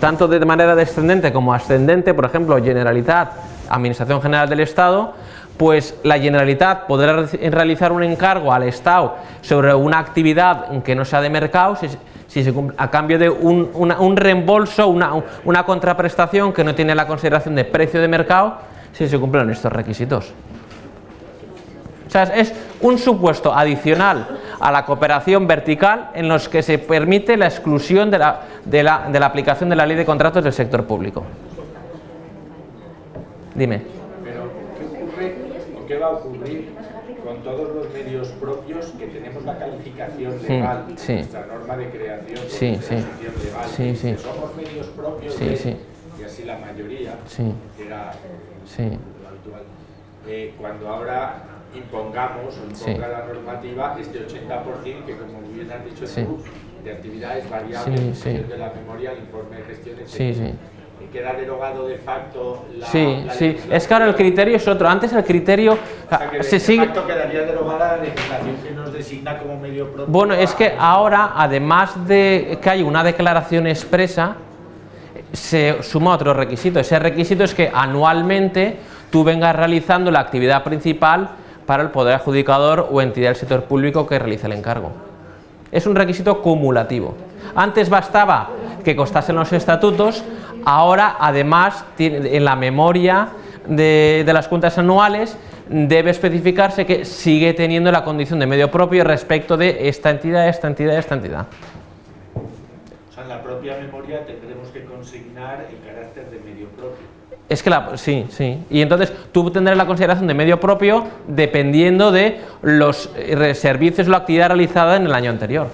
tanto de manera descendente como ascendente, por ejemplo, Generalitat, Administración General del Estado, pues la Generalitat podrá realizar un encargo al Estado sobre una actividad que no sea de mercado si se cumple, a cambio de un reembolso, una contraprestación que no tiene la consideración de precio de mercado, si se cumplen estos requisitos. O sea, es un supuesto adicional a la cooperación vertical en los que se permite la exclusión de la aplicación de la ley de contratos del sector público. Dime. Pero, ¿qué ocurre o qué va a ocurrir con todos los medios propios que tenemos la calificación legal, sí. nuestra norma de creación, Sí, legal, sí, sí. que somos medios propios Sí, sí. y así la mayoría, Sí. que era Sí. lo habitual. Cuando ahora impongamos o imponga la normativa este 80% que, como bien has dicho tú, de actividades variables, Sí, sí. de la memoria, el informe de gestión, etc. Sí, sí. Queda derogado de facto la Sí, la sí, legislación. es que ahora el criterio es otro. Antes el criterio O sea, que se de sigue. facto quedaría derogada la legislación que nos designa como medio propio. Bueno, es que ahora, además de que hay una declaración expresa, se suma otro requisito. Ese requisito es que anualmente tú vengas realizando la actividad principal para el poder adjudicador o entidad del sector público que realiza el encargo. Es un requisito cumulativo. Antes bastaba que constasen los estatutos, ahora además en la memoria de las cuentas anuales debe especificarse que sigue teniendo la condición de medio propio respecto de esta entidad, esta entidad, esta entidad. O sea, en la propia memoria tendremos que consignar el carácter de medio propio. Es que sí, sí. Y entonces tú tendrás la consideración de medio propio dependiendo de los servicios o la actividad realizada en el año anterior.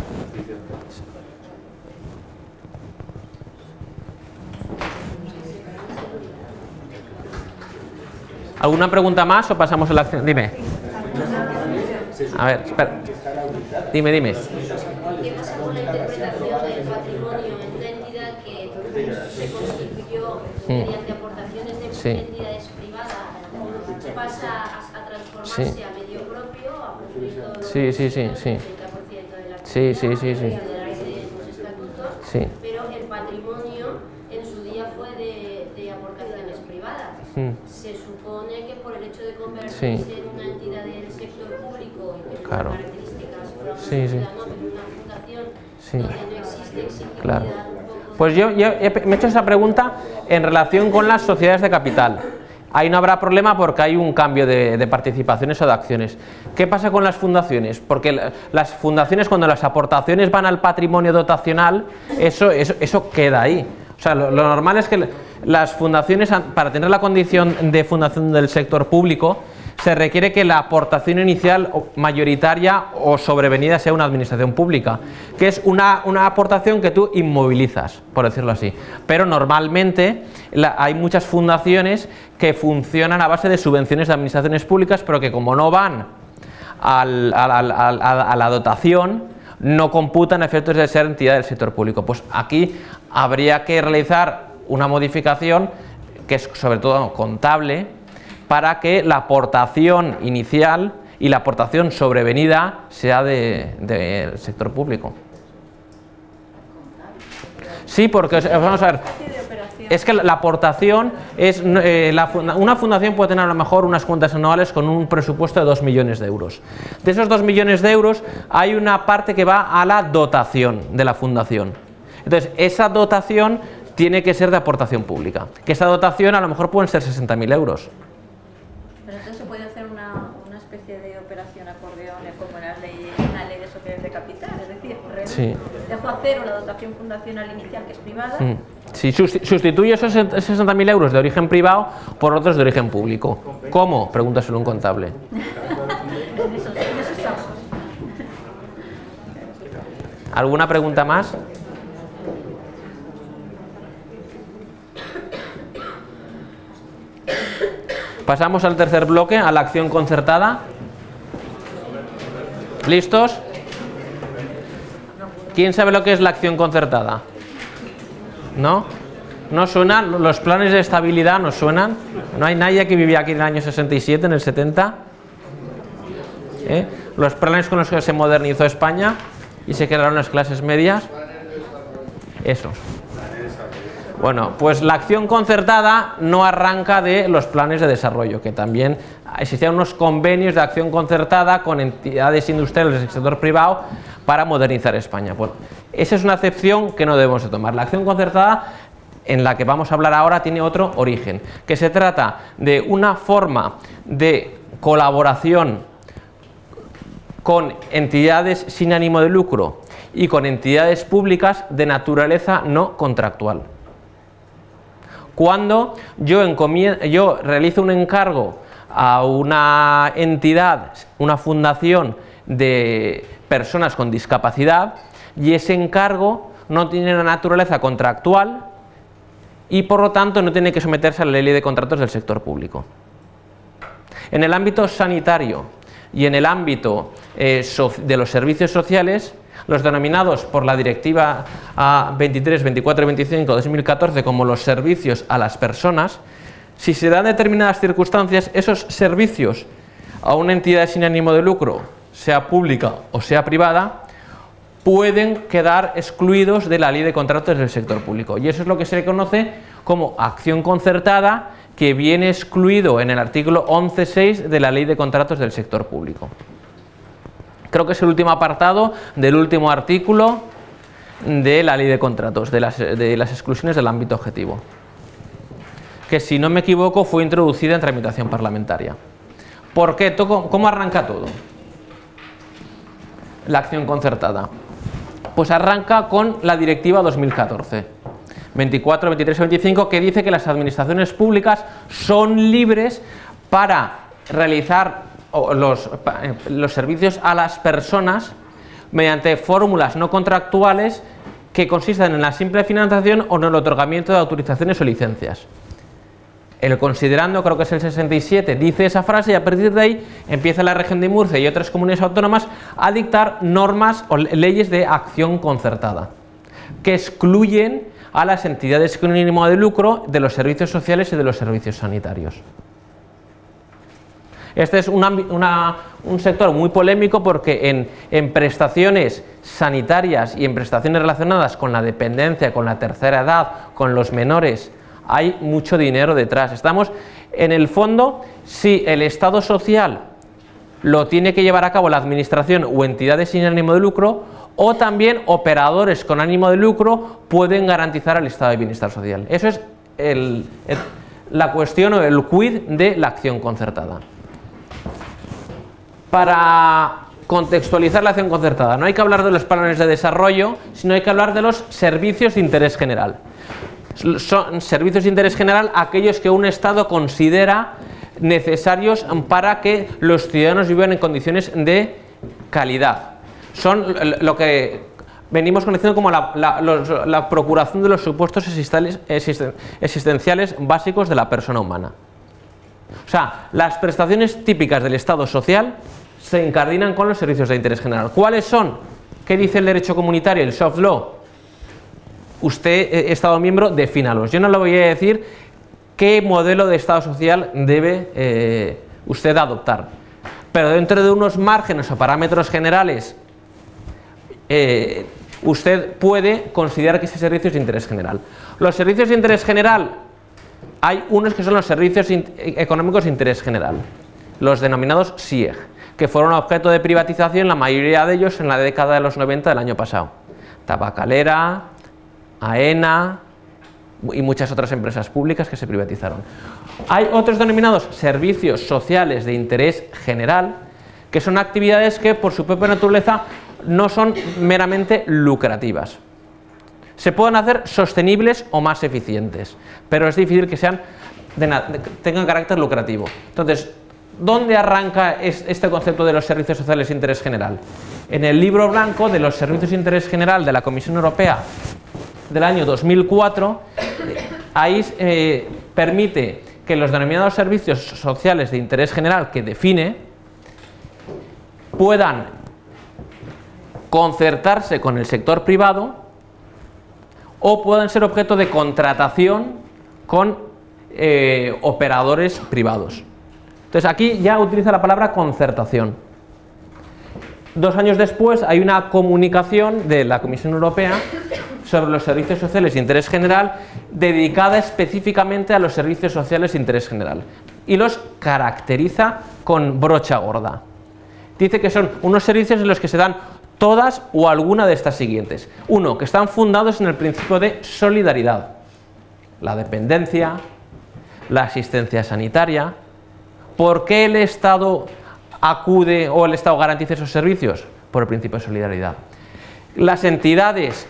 ¿Alguna pregunta más o pasamos a la acción? Dime. A ver, espera. Dime. ¿Qué pasa con la interpretación del patrimonio en una entidad que se constituyó mediante aportaciones de entidades privadas? ¿Pasa a transformarse a medio propio, a cumplir todo el 30% de la actividad, de los estatutos? Sí. Pero el patrimonio en su día fue de aportaciones privadas. Se supone que por el hecho de convertirse en una entidad del sector público y de características una fundación donde no existe exigibilidad un poco. Pues yo me he hecho esa pregunta en relación con las sociedades de capital. Ahí no habrá problema porque hay un cambio de participaciones o de acciones. ¿Qué pasa con las fundaciones? Porque las fundaciones, cuando las aportaciones van al patrimonio dotacional, eso queda ahí. O sea, lo normal es que las fundaciones, para tener la condición de fundación del sector público, se requiere que la aportación inicial mayoritaria o sobrevenida sea una administración pública, que es una aportación que tú inmovilizas, por decirlo así. Pero normalmente hay muchas fundaciones que funcionan a base de subvenciones de administraciones públicas, pero que como no van a la dotación, no computan efectos de ser entidad del sector público. Pues aquí habría que realizar una modificación que es sobre todo contable para que la aportación inicial y la aportación sobrevenida sea del sector público. Sí, porque vamos a ver, es que la aportación es, una fundación puede tener a lo mejor unas cuentas anuales con un presupuesto de 2 millones de euros. De esos 2 millones de euros hay una parte que va a la dotación de la fundación. Entonces, esa dotación tiene que ser de aportación pública, que esa dotación a lo mejor pueden ser 60.000 euros. Pero entonces se puede hacer una especie de operación acordeón como en la ley de sociedades de capital, es decir, sí, dejo a cero la dotación fundacional inicial que es privada. Sí, sustituye esos 60.000 euros de origen privado por otros de origen público. ¿Cómo? Pregúntaselo a un contable. ¿Alguna pregunta más? Pasamos al tercer bloque, a la acción concertada. ¿Listos? ¿Quién sabe lo que es la acción concertada? ¿No? ¿No suenan? ¿Los planes de estabilidad no suenan? ¿No hay nadie que vivía aquí en el año 67, en el 70? Los planes con los que se modernizó España y se crearon las clases medias. Esos. Bueno, pues la acción concertada no arranca de los planes de desarrollo, que también existían unos convenios de acción concertada con entidades industriales del sector privado para modernizar España. Bueno, esa es una acepción que no debemos de tomar. La acción concertada, en la que vamos a hablar ahora, tiene otro origen, que se trata de una forma de colaboración con entidades sin ánimo de lucro y con entidades públicas de naturaleza no contractual. Cuando yo realizo un encargo a una entidad, una fundación de personas con discapacidad, y ese encargo no tiene una naturaleza contractual y por lo tanto no tiene que someterse a la ley de contratos del sector público. En el ámbito sanitario y en el ámbito de los servicios sociales, los denominados por la Directiva 23, 24 y 25 de 2014 como los servicios a las personas, si se dan determinadas circunstancias, esos servicios a una entidad sin ánimo de lucro, sea pública o sea privada, pueden quedar excluidos de la ley de contratos del sector público. Y eso es lo que se conoce como acción concertada, que viene excluido en el artículo 11.6 de la ley de contratos del sector público. Creo que es el último apartado del último artículo de la ley de contratos, de las exclusiones del ámbito objetivo, que si no me equivoco fue introducida en tramitación parlamentaria. ¿Por qué? ¿Cómo arranca todo? La acción concertada. Pues arranca con la Directiva 2014, 24, 23 y 25, que dice que las administraciones públicas son libres para realizar los servicios a las personas mediante fórmulas no contractuales que consistan en la simple financiación o en el otorgamiento de autorizaciones o licencias. El considerando, creo que es el 67, dice esa frase y a partir de ahí empieza la región de Murcia y otras comunidades autónomas a dictar normas o leyes de acción concertada que excluyen a las entidades con ánimo de lucro de los servicios sociales y de los servicios sanitarios. Este es un sector muy polémico porque en prestaciones sanitarias y en prestaciones relacionadas con la dependencia, con la tercera edad, con los menores, hay mucho dinero detrás. Estamos en el fondo, si el Estado social lo tiene que llevar a cabo la administración o entidades sin ánimo de lucro, o también operadores con ánimo de lucro pueden garantizar el estado de bienestar social. Eso es la cuestión o el quid de la acción concertada. Para contextualizar la acción concertada, no hay que hablar de los planes de desarrollo, sino hay que hablar de los servicios de interés general. Son servicios de interés general aquellos que un Estado considera necesarios para que los ciudadanos vivan en condiciones de calidad. Son lo que venimos conociendo como la procuración de los supuestos existenciales básicos de la persona humana. O sea, las prestaciones típicas del Estado social se incardinan con los servicios de interés general. ¿Cuáles son? ¿Qué dice el derecho comunitario, el soft law? Usted, Estado miembro, defínalos. Yo no le voy a decir qué modelo de Estado social debe usted adoptar, pero dentro de unos márgenes o parámetros generales usted puede considerar que ese servicio es de interés general. Los servicios de interés general, hay unos que son los servicios económicos de interés general, los denominados SIEG, que fueron objeto de privatización, la mayoría de ellos en la década de los 90 del año pasado. Tabacalera, AENA y muchas otras empresas públicas que se privatizaron. Hay otros denominados servicios sociales de interés general, que son actividades que por su propia naturaleza no son meramente lucrativas. Se pueden hacer sostenibles o más eficientes, pero es difícil que tengan carácter lucrativo. Entonces, ¿dónde arranca este concepto de los servicios sociales de interés general? En el libro blanco de los servicios de interés general de la Comisión Europea del año 2004, ahí permite que los denominados servicios sociales de interés general que define puedan concertarse con el sector privado o puedan ser objeto de contratación con operadores privados. Entonces aquí ya utiliza la palabra concertación. 2 años después hay una comunicación de la Comisión Europea sobre los servicios sociales de interés general dedicada específicamente a los servicios sociales de interés general y los caracteriza con brocha gorda. Dice que son unos servicios en los que se dan todas o alguna de estas siguientes. 1, que están fundados en el principio de solidaridad, la dependencia, la asistencia sanitaria. ¿Por qué el Estado acude o el Estado garantiza esos servicios? Por el principio de solidaridad. Las entidades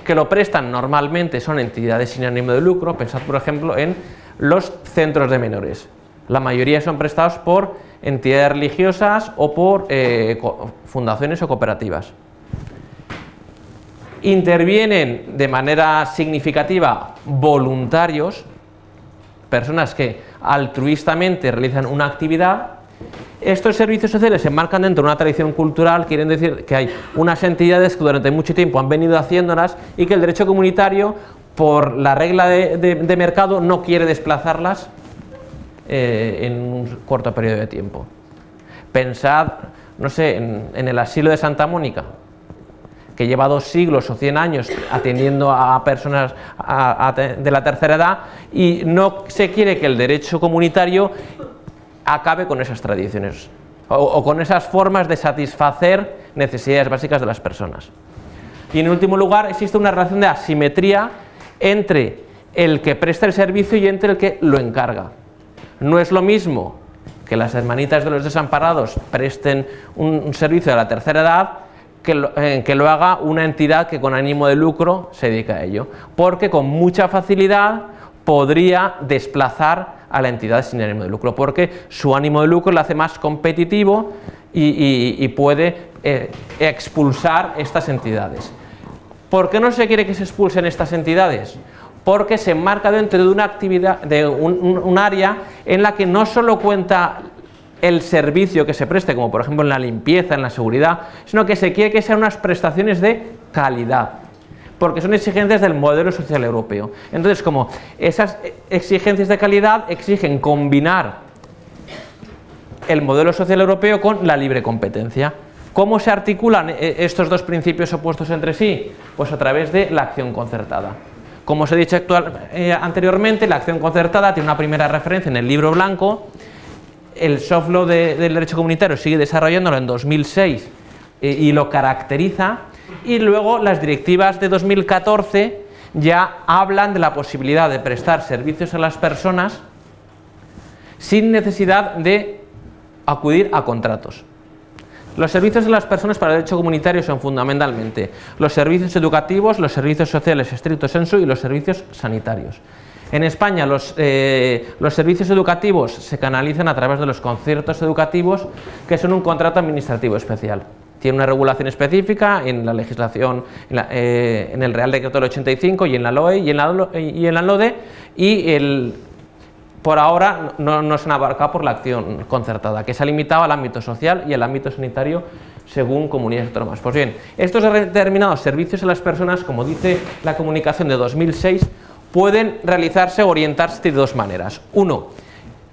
que lo prestan normalmente son entidades sin ánimo de lucro. Pensad, por ejemplo, en los centros de menores. La mayoría son prestados por entidades religiosas o por fundaciones o cooperativas. Intervienen de manera significativa voluntarios, personas que altruistamente realizan una actividad. Estos servicios sociales se enmarcan dentro de una tradición cultural, quieren decir que hay unas entidades que durante mucho tiempo han venido haciéndolas y que el derecho comunitario, por la regla de mercado, no quiere desplazarlas en un corto periodo de tiempo. Pensad, no sé, en el asilo de Santa Mónica, que lleva 2 siglos o 100 años atendiendo a personas de la tercera edad, y no se quiere que el derecho comunitario acabe con esas tradiciones o con esas formas de satisfacer necesidades básicas de las personas. Y en último lugar, existe una relación de asimetría entre el que presta el servicio y entre el que lo encarga. No es lo mismo que las hermanitas de los desamparados presten un servicio de la tercera edad que lo haga una entidad que con ánimo de lucro se dedica a ello, porque con mucha facilidad podría desplazar a la entidad sin ánimo de lucro, porque su ánimo de lucro lo hace más competitivo y puede expulsar estas entidades. ¿Por qué no se quiere que se expulsen estas entidades? Porque se enmarca dentro de una actividad, de un área en la que no solo cuenta el servicio que se preste, como por ejemplo en la limpieza, en la seguridad, sino que se quiere que sean unas prestaciones de calidad, porque son exigencias del modelo social europeo. Entonces, como esas exigencias de calidad exigen combinar el modelo social europeo con la libre competencia. ¿Cómo se articulan estos dos principios opuestos entre sí? Pues a través de la acción concertada. Como os he dicho anteriormente, la acción concertada tiene una primera referencia en el libro blanco. El soft law del derecho comunitario sigue desarrollándolo en 2006 y lo caracteriza, y luego las directivas de 2014 ya hablan de la posibilidad de prestar servicios a las personas sin necesidad de acudir a contratos. Los servicios de las personas para el derecho comunitario son fundamentalmente los servicios educativos, los servicios sociales estricto sensu y los servicios sanitarios. En España los servicios educativos se canalizan a través de los conciertos educativos, que son un contrato administrativo especial. Tiene una regulación específica en la legislación, en el Real Decreto del 85 y en la LOE y en la LODE, y por ahora no se han abarcado por la acción concertada, que se ha limitado al ámbito social y al ámbito sanitario según comunidades autónomas. Pues bien, estos determinados servicios a las personas, como dice la comunicación de 2006, pueden realizarse o orientarse de dos maneras. Uno,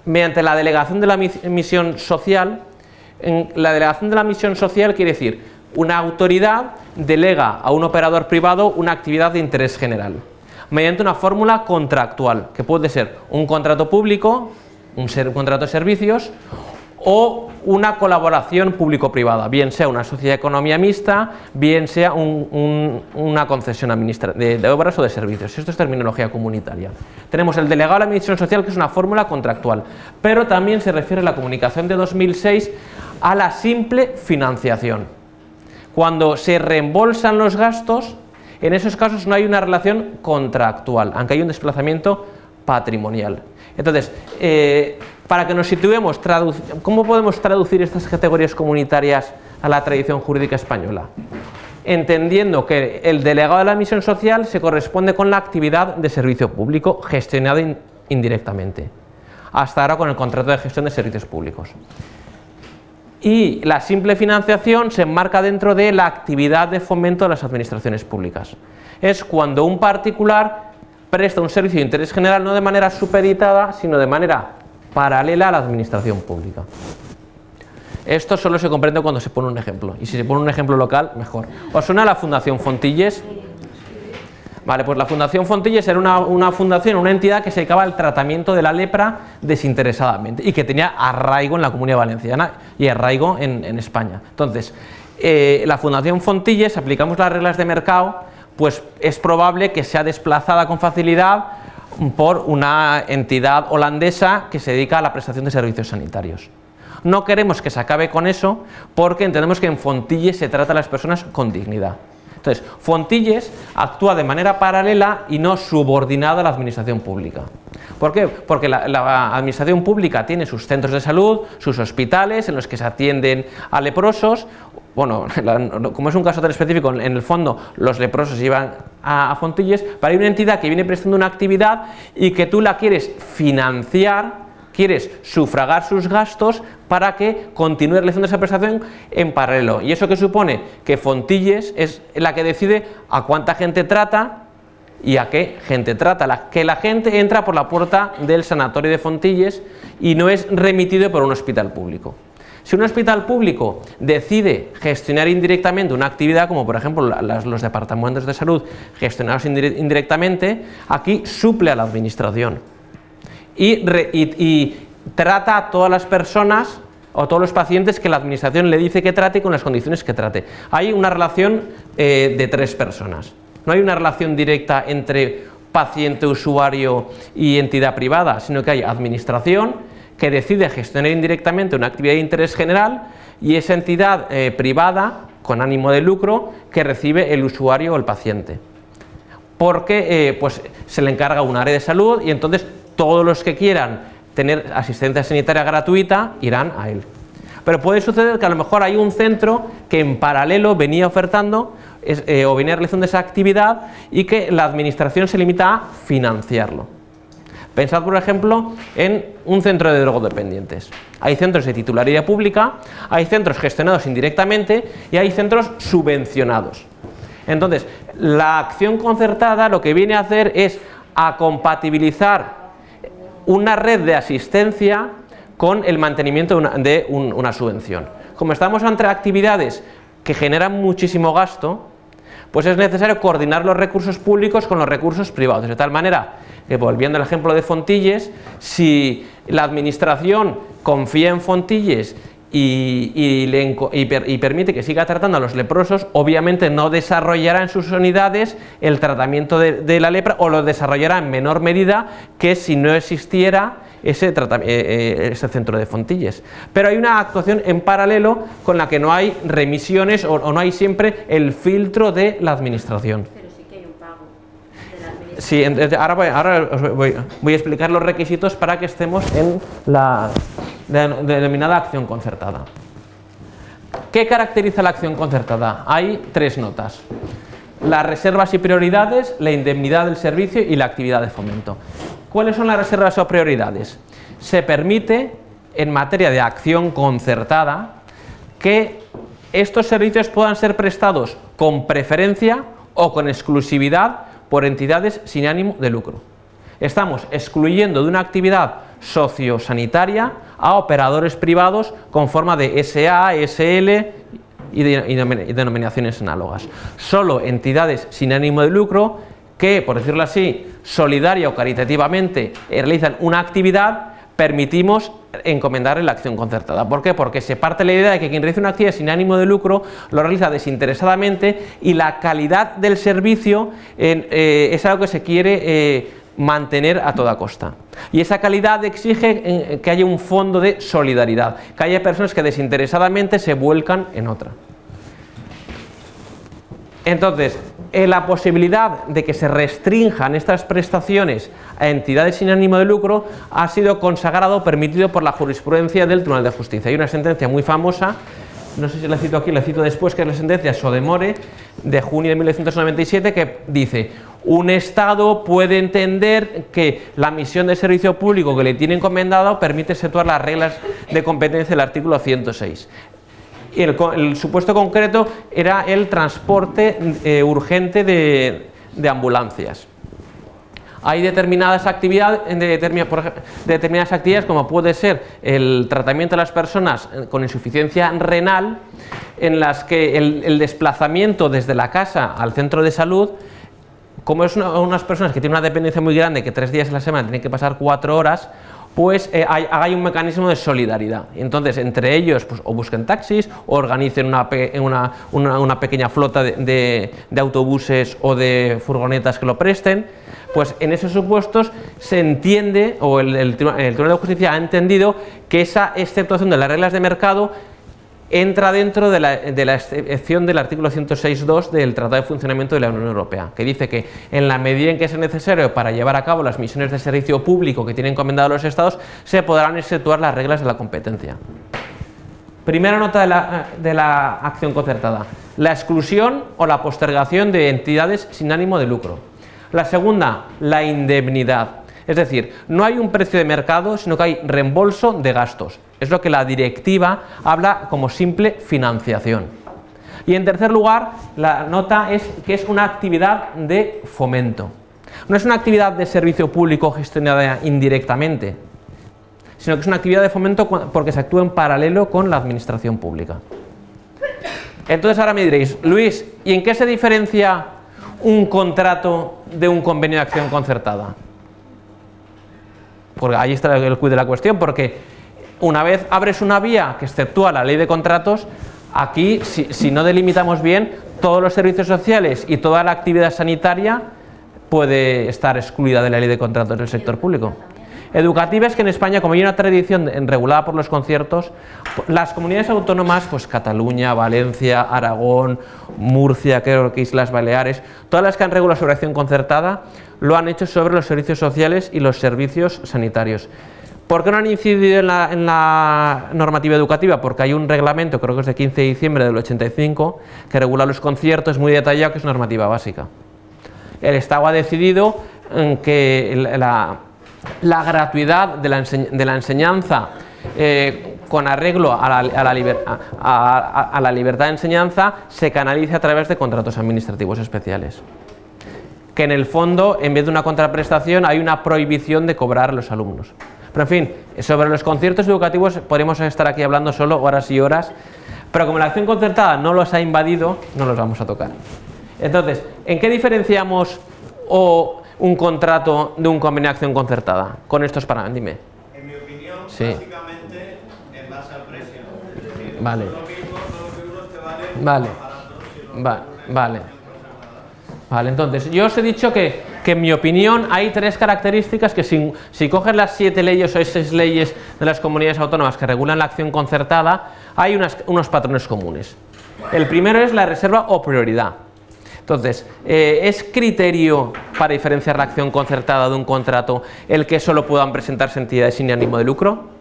mediante la delegación de la misión social. La delegación de la misión social quiere decir una autoridad delega a un operador privado una actividad de interés general, mediante una fórmula contractual, que puede ser un contrato público, un contrato de servicios, o una colaboración público-privada, bien sea una sociedad de economía mixta, bien sea una concesión de obras o de servicios. Esto es terminología comunitaria. Tenemos el delegado de la misión social, que es una fórmula contractual, pero también se refiere la comunicación de 2006 a la simple financiación. Cuando se reembolsan los gastos, en esos casos no hay una relación contractual, aunque hay un desplazamiento patrimonial. Entonces, para que nos situemos, ¿cómo podemos traducir estas categorías comunitarias a la tradición jurídica española? Entendiendo que el delegado de la misión social se corresponde con la actividad de servicio público gestionada indirectamente, hasta ahora con el contrato de gestión de servicios públicos. Y la simple financiación se enmarca dentro de la actividad de fomento de las administraciones públicas. Es cuando un particular presta un servicio de interés general no de manera supeditada, sino de manera paralela a la administración pública. Esto solo se comprende cuando se pone un ejemplo, y si se pone un ejemplo local, mejor. ¿Os suena la Fundación Fontilles? Vale, pues la Fundación Fontilles era una fundación, una entidad que se dedicaba al tratamiento de la lepra desinteresadamente y que tenía arraigo en la Comunidad Valenciana y arraigo en España. Entonces, la Fundación Fontilles, aplicamos las reglas de mercado, pues es probable que sea desplazada con facilidad por una entidad holandesa que se dedica a la prestación de servicios sanitarios. No queremos que se acabe con eso porque entendemos que en Fontilles se trata a las personas con dignidad. Entonces, Fontilles actúa de manera paralela y no subordinada a la administración pública. ¿Por qué? Porque la administración pública tiene sus centros de salud, sus hospitales en los que se atienden a leprosos. Bueno, como es un caso tan específico, en el fondo los leprosos llevan a Fontilles, pero hay una entidad que viene prestando una actividad y que tú la quieres financiar, quieres sufragar sus gastos para que continúe realizando esa prestación en paralelo. ¿Y eso qué supone? Que Fontilles es la que decide a cuánta gente trata y a qué gente trata. Que la gente entra por la puerta del sanatorio de Fontilles y no es remitido por un hospital público. Si un hospital público decide gestionar indirectamente una actividad, como por ejemplo los departamentos de salud gestionados indirectamente, aquí suple a la administración y trata a todas las personas o todos los pacientes que la administración le dice que trate y con las condiciones que trate. Hay una relación de tres personas. No hay una relación directa entre paciente, usuario y entidad privada, sino que hay administración que decide gestionar indirectamente una actividad de interés general y esa entidad privada con ánimo de lucro que recibe el usuario o el paciente. Porque pues, se le encarga un área de salud y entonces todos los que quieran tener asistencia sanitaria gratuita irán a él. Pero puede suceder que a lo mejor hay un centro que en paralelo venía ofertando o venía realizando esa actividad y que la administración se limita a financiarlo. Pensad, por ejemplo, en un centro de drogodependientes. Hay centros de titularidad pública, hay centros gestionados indirectamente y hay centros subvencionados. Entonces, la acción concertada lo que viene a hacer es a compatibilizar una red de asistencia con el mantenimiento de una subvención. Como estamos ante actividades que generan muchísimo gasto, pues es necesario coordinar los recursos públicos con los recursos privados, de tal manera que, volviendo al ejemplo de Fontilles, si la administración confía en Fontilles y permite que siga tratando a los leprosos, obviamente no desarrollará en sus unidades el tratamiento de la lepra, o lo desarrollará en menor medida que si no existiera ese centro de Fontilles. Pero hay una actuación en paralelo con la que no hay remisiones o no hay siempre el filtro de la administración. Pero sí que hay un pago de la administración. Sí, ahora os voy a explicar los requisitos para que estemos en la denominada acción concertada. ¿Qué caracteriza la acción concertada? Hay tres notas: las reservas y prioridades, la indemnidad del servicio y la actividad de fomento. ¿Cuáles son las reservas o prioridades? Se permite, en materia de acción concertada, que estos servicios puedan ser prestados con preferencia o con exclusividad por entidades sin ánimo de lucro. Estamos excluyendo de una actividad sociosanitaria a operadores privados con forma de SA, SL y denominaciones análogas. Solo entidades sin ánimo de lucro que, por decirlo así, solidaria o caritativamente realizan una actividad, permitimos encomendarle la acción concertada. ¿Por qué? Porque se parte la idea de que quien realiza una actividad sin ánimo de lucro lo realiza desinteresadamente y la calidad del servicio es algo que se quiere mantener a toda costa. Y esa calidad exige que haya un fondo de solidaridad, que haya personas que desinteresadamente se vuelcan en otra. Entonces, la posibilidad de que se restrinjan estas prestaciones a entidades sin ánimo de lucro ha sido consagrado, permitido por la jurisprudencia del Tribunal de Justicia. Hay una sentencia muy famosa, no sé si la cito aquí, la cito después, que es la sentencia Sodemore de junio de 1997, que dice: un Estado puede entender que la misión de servicio público que le tiene encomendado permite exceptuar las reglas de competencia del artículo 106. Y el supuesto concreto era el transporte urgente de ambulancias. Hay determinadas actividades como puede ser el tratamiento de las personas con insuficiencia renal, en las que el desplazamiento desde la casa al centro de salud, como es unas personas que tienen una dependencia muy grande, que 3 días a la semana tienen que pasar 4 horas, pues hay un mecanismo de solidaridad. Entonces, entre ellos, pues, o busquen taxis, o organicen una pequeña flota de autobuses o de furgonetas que lo presten. Pues en esos supuestos se entiende, o el Tribunal de Justicia ha entendido, que esa exceptuación de las reglas de mercado entra dentro de la excepción del artículo 106.2 del Tratado de Funcionamiento de la Unión Europea, que dice que en la medida en que sea necesario para llevar a cabo las misiones de servicio público que tienen encomendado los Estados, se podrán exceptuar las reglas de la competencia. Primera nota de la acción concertada: la exclusión o la postergación de entidades sin ánimo de lucro. La segunda, la indemnidad. Es decir, no hay un precio de mercado, sino que hay reembolso de gastos. Es lo que la directiva habla como simple financiación. Y en tercer lugar, la nota es que es una actividad de fomento. No es una actividad de servicio público gestionada indirectamente, sino que es una actividad de fomento porque se actúa en paralelo con la administración pública. Entonces ahora me diréis: Luis, ¿y en qué se diferencia un contrato de un convenio de acción concertada? Porque ahí está el quid de la cuestión, porque una vez abres una vía que exceptúa la ley de contratos, aquí si no delimitamos bien, todos los servicios sociales y toda la actividad sanitaria puede estar excluida de la ley de contratos del sector público. Educativa es que en España, como hay una tradición regulada por los conciertos, las comunidades autónomas, pues Cataluña, Valencia, Aragón, Murcia, creo que Islas Baleares, todas las que han regulado sobre acción concertada, lo han hecho sobre los servicios sociales y los servicios sanitarios. ¿Por qué no han incidido en la normativa educativa? Porque hay un reglamento, creo que es de 15 de diciembre del 85, que regula los conciertos, muy detallado, que es normativa básica. El Estado ha decidido que la gratuidad de la enseñanza con arreglo a la libertad de enseñanza se canalice a través de contratos administrativos especiales. Que en el fondo, en vez de una contraprestación, hay una prohibición de cobrar a los alumnos. Pero en fin, sobre los conciertos educativos podríamos estar aquí hablando solo horas y horas, pero como la acción concertada no los ha invadido, no los vamos a tocar. Entonces, ¿en qué diferenciamos un contrato de un convenio de acción concertada? Con estos parámetros, dime. En mi opinión, sí, básicamente en base al precio. Es decir, vale. Lo mismo, todos los euros te valen Vale. Vale, entonces, yo os he dicho que en mi opinión hay 3 características que si coges las 7 leyes o 6 leyes de las comunidades autónomas que regulan la acción concertada, hay unos patrones comunes. El primero es la reserva o prioridad. Entonces, ¿es criterio para diferenciar la acción concertada de un contrato el que solo puedan presentarse entidades sin ánimo de lucro?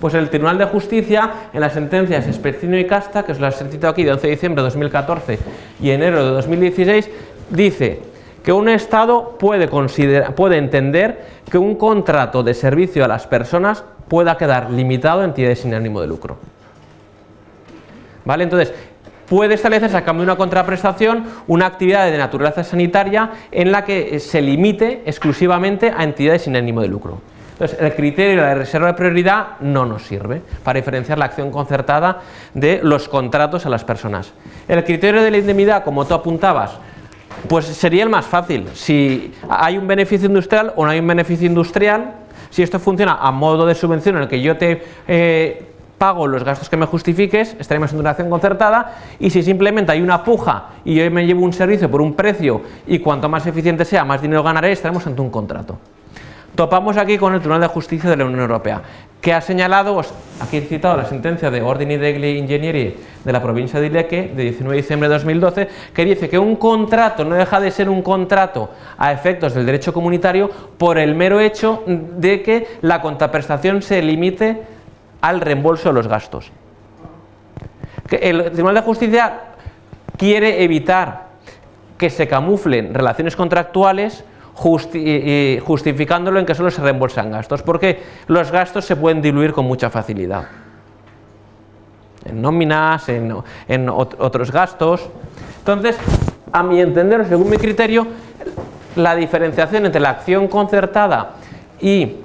Pues el Tribunal de Justicia, en las sentencias Espercino y Casta, que os las he citado aquí, de 11 de diciembre de 2014 y enero de 2016, dice que un Estado puede entender que un contrato de servicio a las personas pueda quedar limitado a entidades sin ánimo de lucro. ¿vale? Entonces, puede establecerse a cambio de una contraprestación una actividad de naturaleza sanitaria en la que se limite exclusivamente a entidades sin ánimo de lucro. Entonces, el criterio de la reserva de prioridad no nos sirve para diferenciar la acción concertada de los contratos a las personas. El criterio de la indemnidad, como tú apuntabas, pues sería el más fácil. Si hay un beneficio industrial o no hay un beneficio industrial, si esto funciona a modo de subvención en el que yo te pago los gastos que me justifiques, estaremos en una acción concertada, y si simplemente hay una puja y yo me llevo un servicio por un precio y cuanto más eficiente sea, más dinero ganaré, estaremos ante un contrato. Topamos aquí con el Tribunal de Justicia de la Unión Europea, que ha señalado, aquí he citado la sentencia de Ordini degli Ingegneri de la provincia de Lecce, de 19 de diciembre de 2012, que dice que un contrato no deja de ser un contrato a efectos del derecho comunitario por el mero hecho de que la contraprestación se limite al reembolso de los gastos. El Tribunal de Justicia quiere evitar que se camuflen relaciones contractuales justificándolo en que solo se reembolsan gastos, porque los gastos se pueden diluir con mucha facilidad en nóminas, en otros gastos. Entonces, a mi entender, según mi criterio, la diferenciación entre la acción concertada y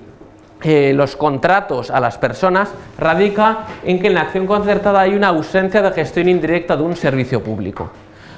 los contratos a las personas radica en que en la acción concertada hay una ausencia de gestión indirecta de un servicio público.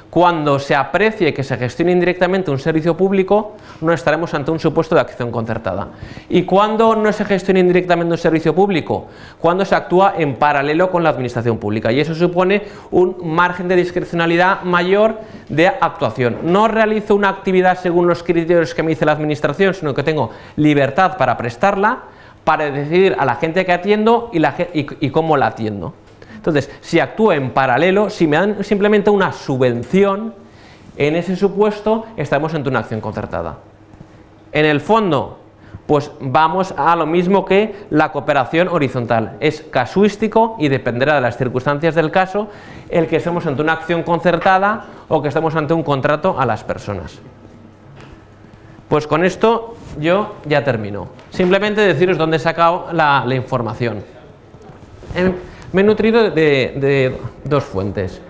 Cuando se aprecie que se gestione indirectamente un servicio público, no estaremos ante un supuesto de acción concertada. ¿Y cuándo no se gestiona indirectamente un servicio público? Cuando se actúa en paralelo con la administración pública, y eso supone un margen de discrecionalidad mayor de actuación. No realizo una actividad según los criterios que me dice la administración, sino que tengo libertad para prestarla, para decidir a la gente que atiendo y cómo la atiendo. Entonces, si actúo en paralelo, si me dan simplemente una subvención, en ese supuesto estamos ante una acción concertada. En el fondo, pues vamos a lo mismo que la cooperación horizontal. Es casuístico y dependerá de las circunstancias del caso el que estemos ante una acción concertada o que estemos ante un contrato a las personas. Pues con esto yo ya termino. Simplemente deciros dónde he sacado la información. Me he nutrido de dos fuentes.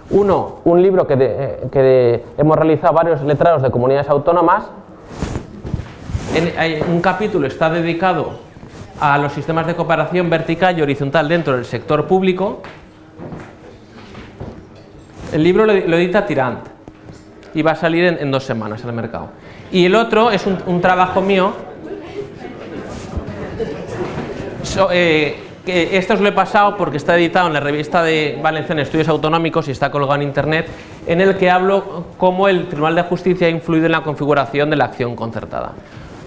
Uno, un libro que hemos realizado varios letrados de comunidades autónomas. Un capítulo está dedicado a los sistemas de cooperación vertical y horizontal dentro del sector público. El libro lo edita Tirant y va a salir en 2 semanas en el mercado. Y el otro es un trabajo mío. Que esto os lo he pasado porque está editado en la revista de Valenciana Estudios Autonómicos y está colgado en internet, en el que hablo cómo el Tribunal de Justicia ha influido en la configuración de la acción concertada.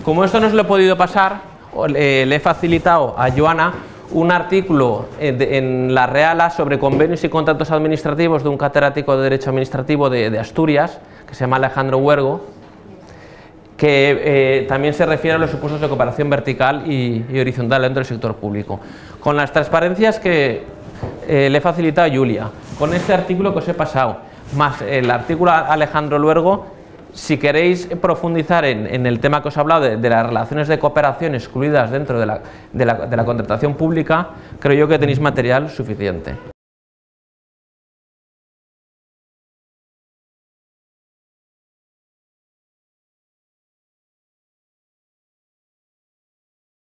Como esto no os lo he podido pasar, le he facilitado a Joana un artículo en la Reala sobre convenios y contratos administrativos de un catedrático de Derecho Administrativo de Asturias, que se llama Alejandro Huergo, que también se refiere a los supuestos de cooperación vertical y horizontal dentro del sector público. Con las transparencias que le he facilitado a Julia, con este artículo que os he pasado, más el artículo a Alejandro Luergo, si queréis profundizar en el tema que os he hablado de las relaciones de cooperación excluidas dentro de la contratación pública, creo yo que tenéis material suficiente.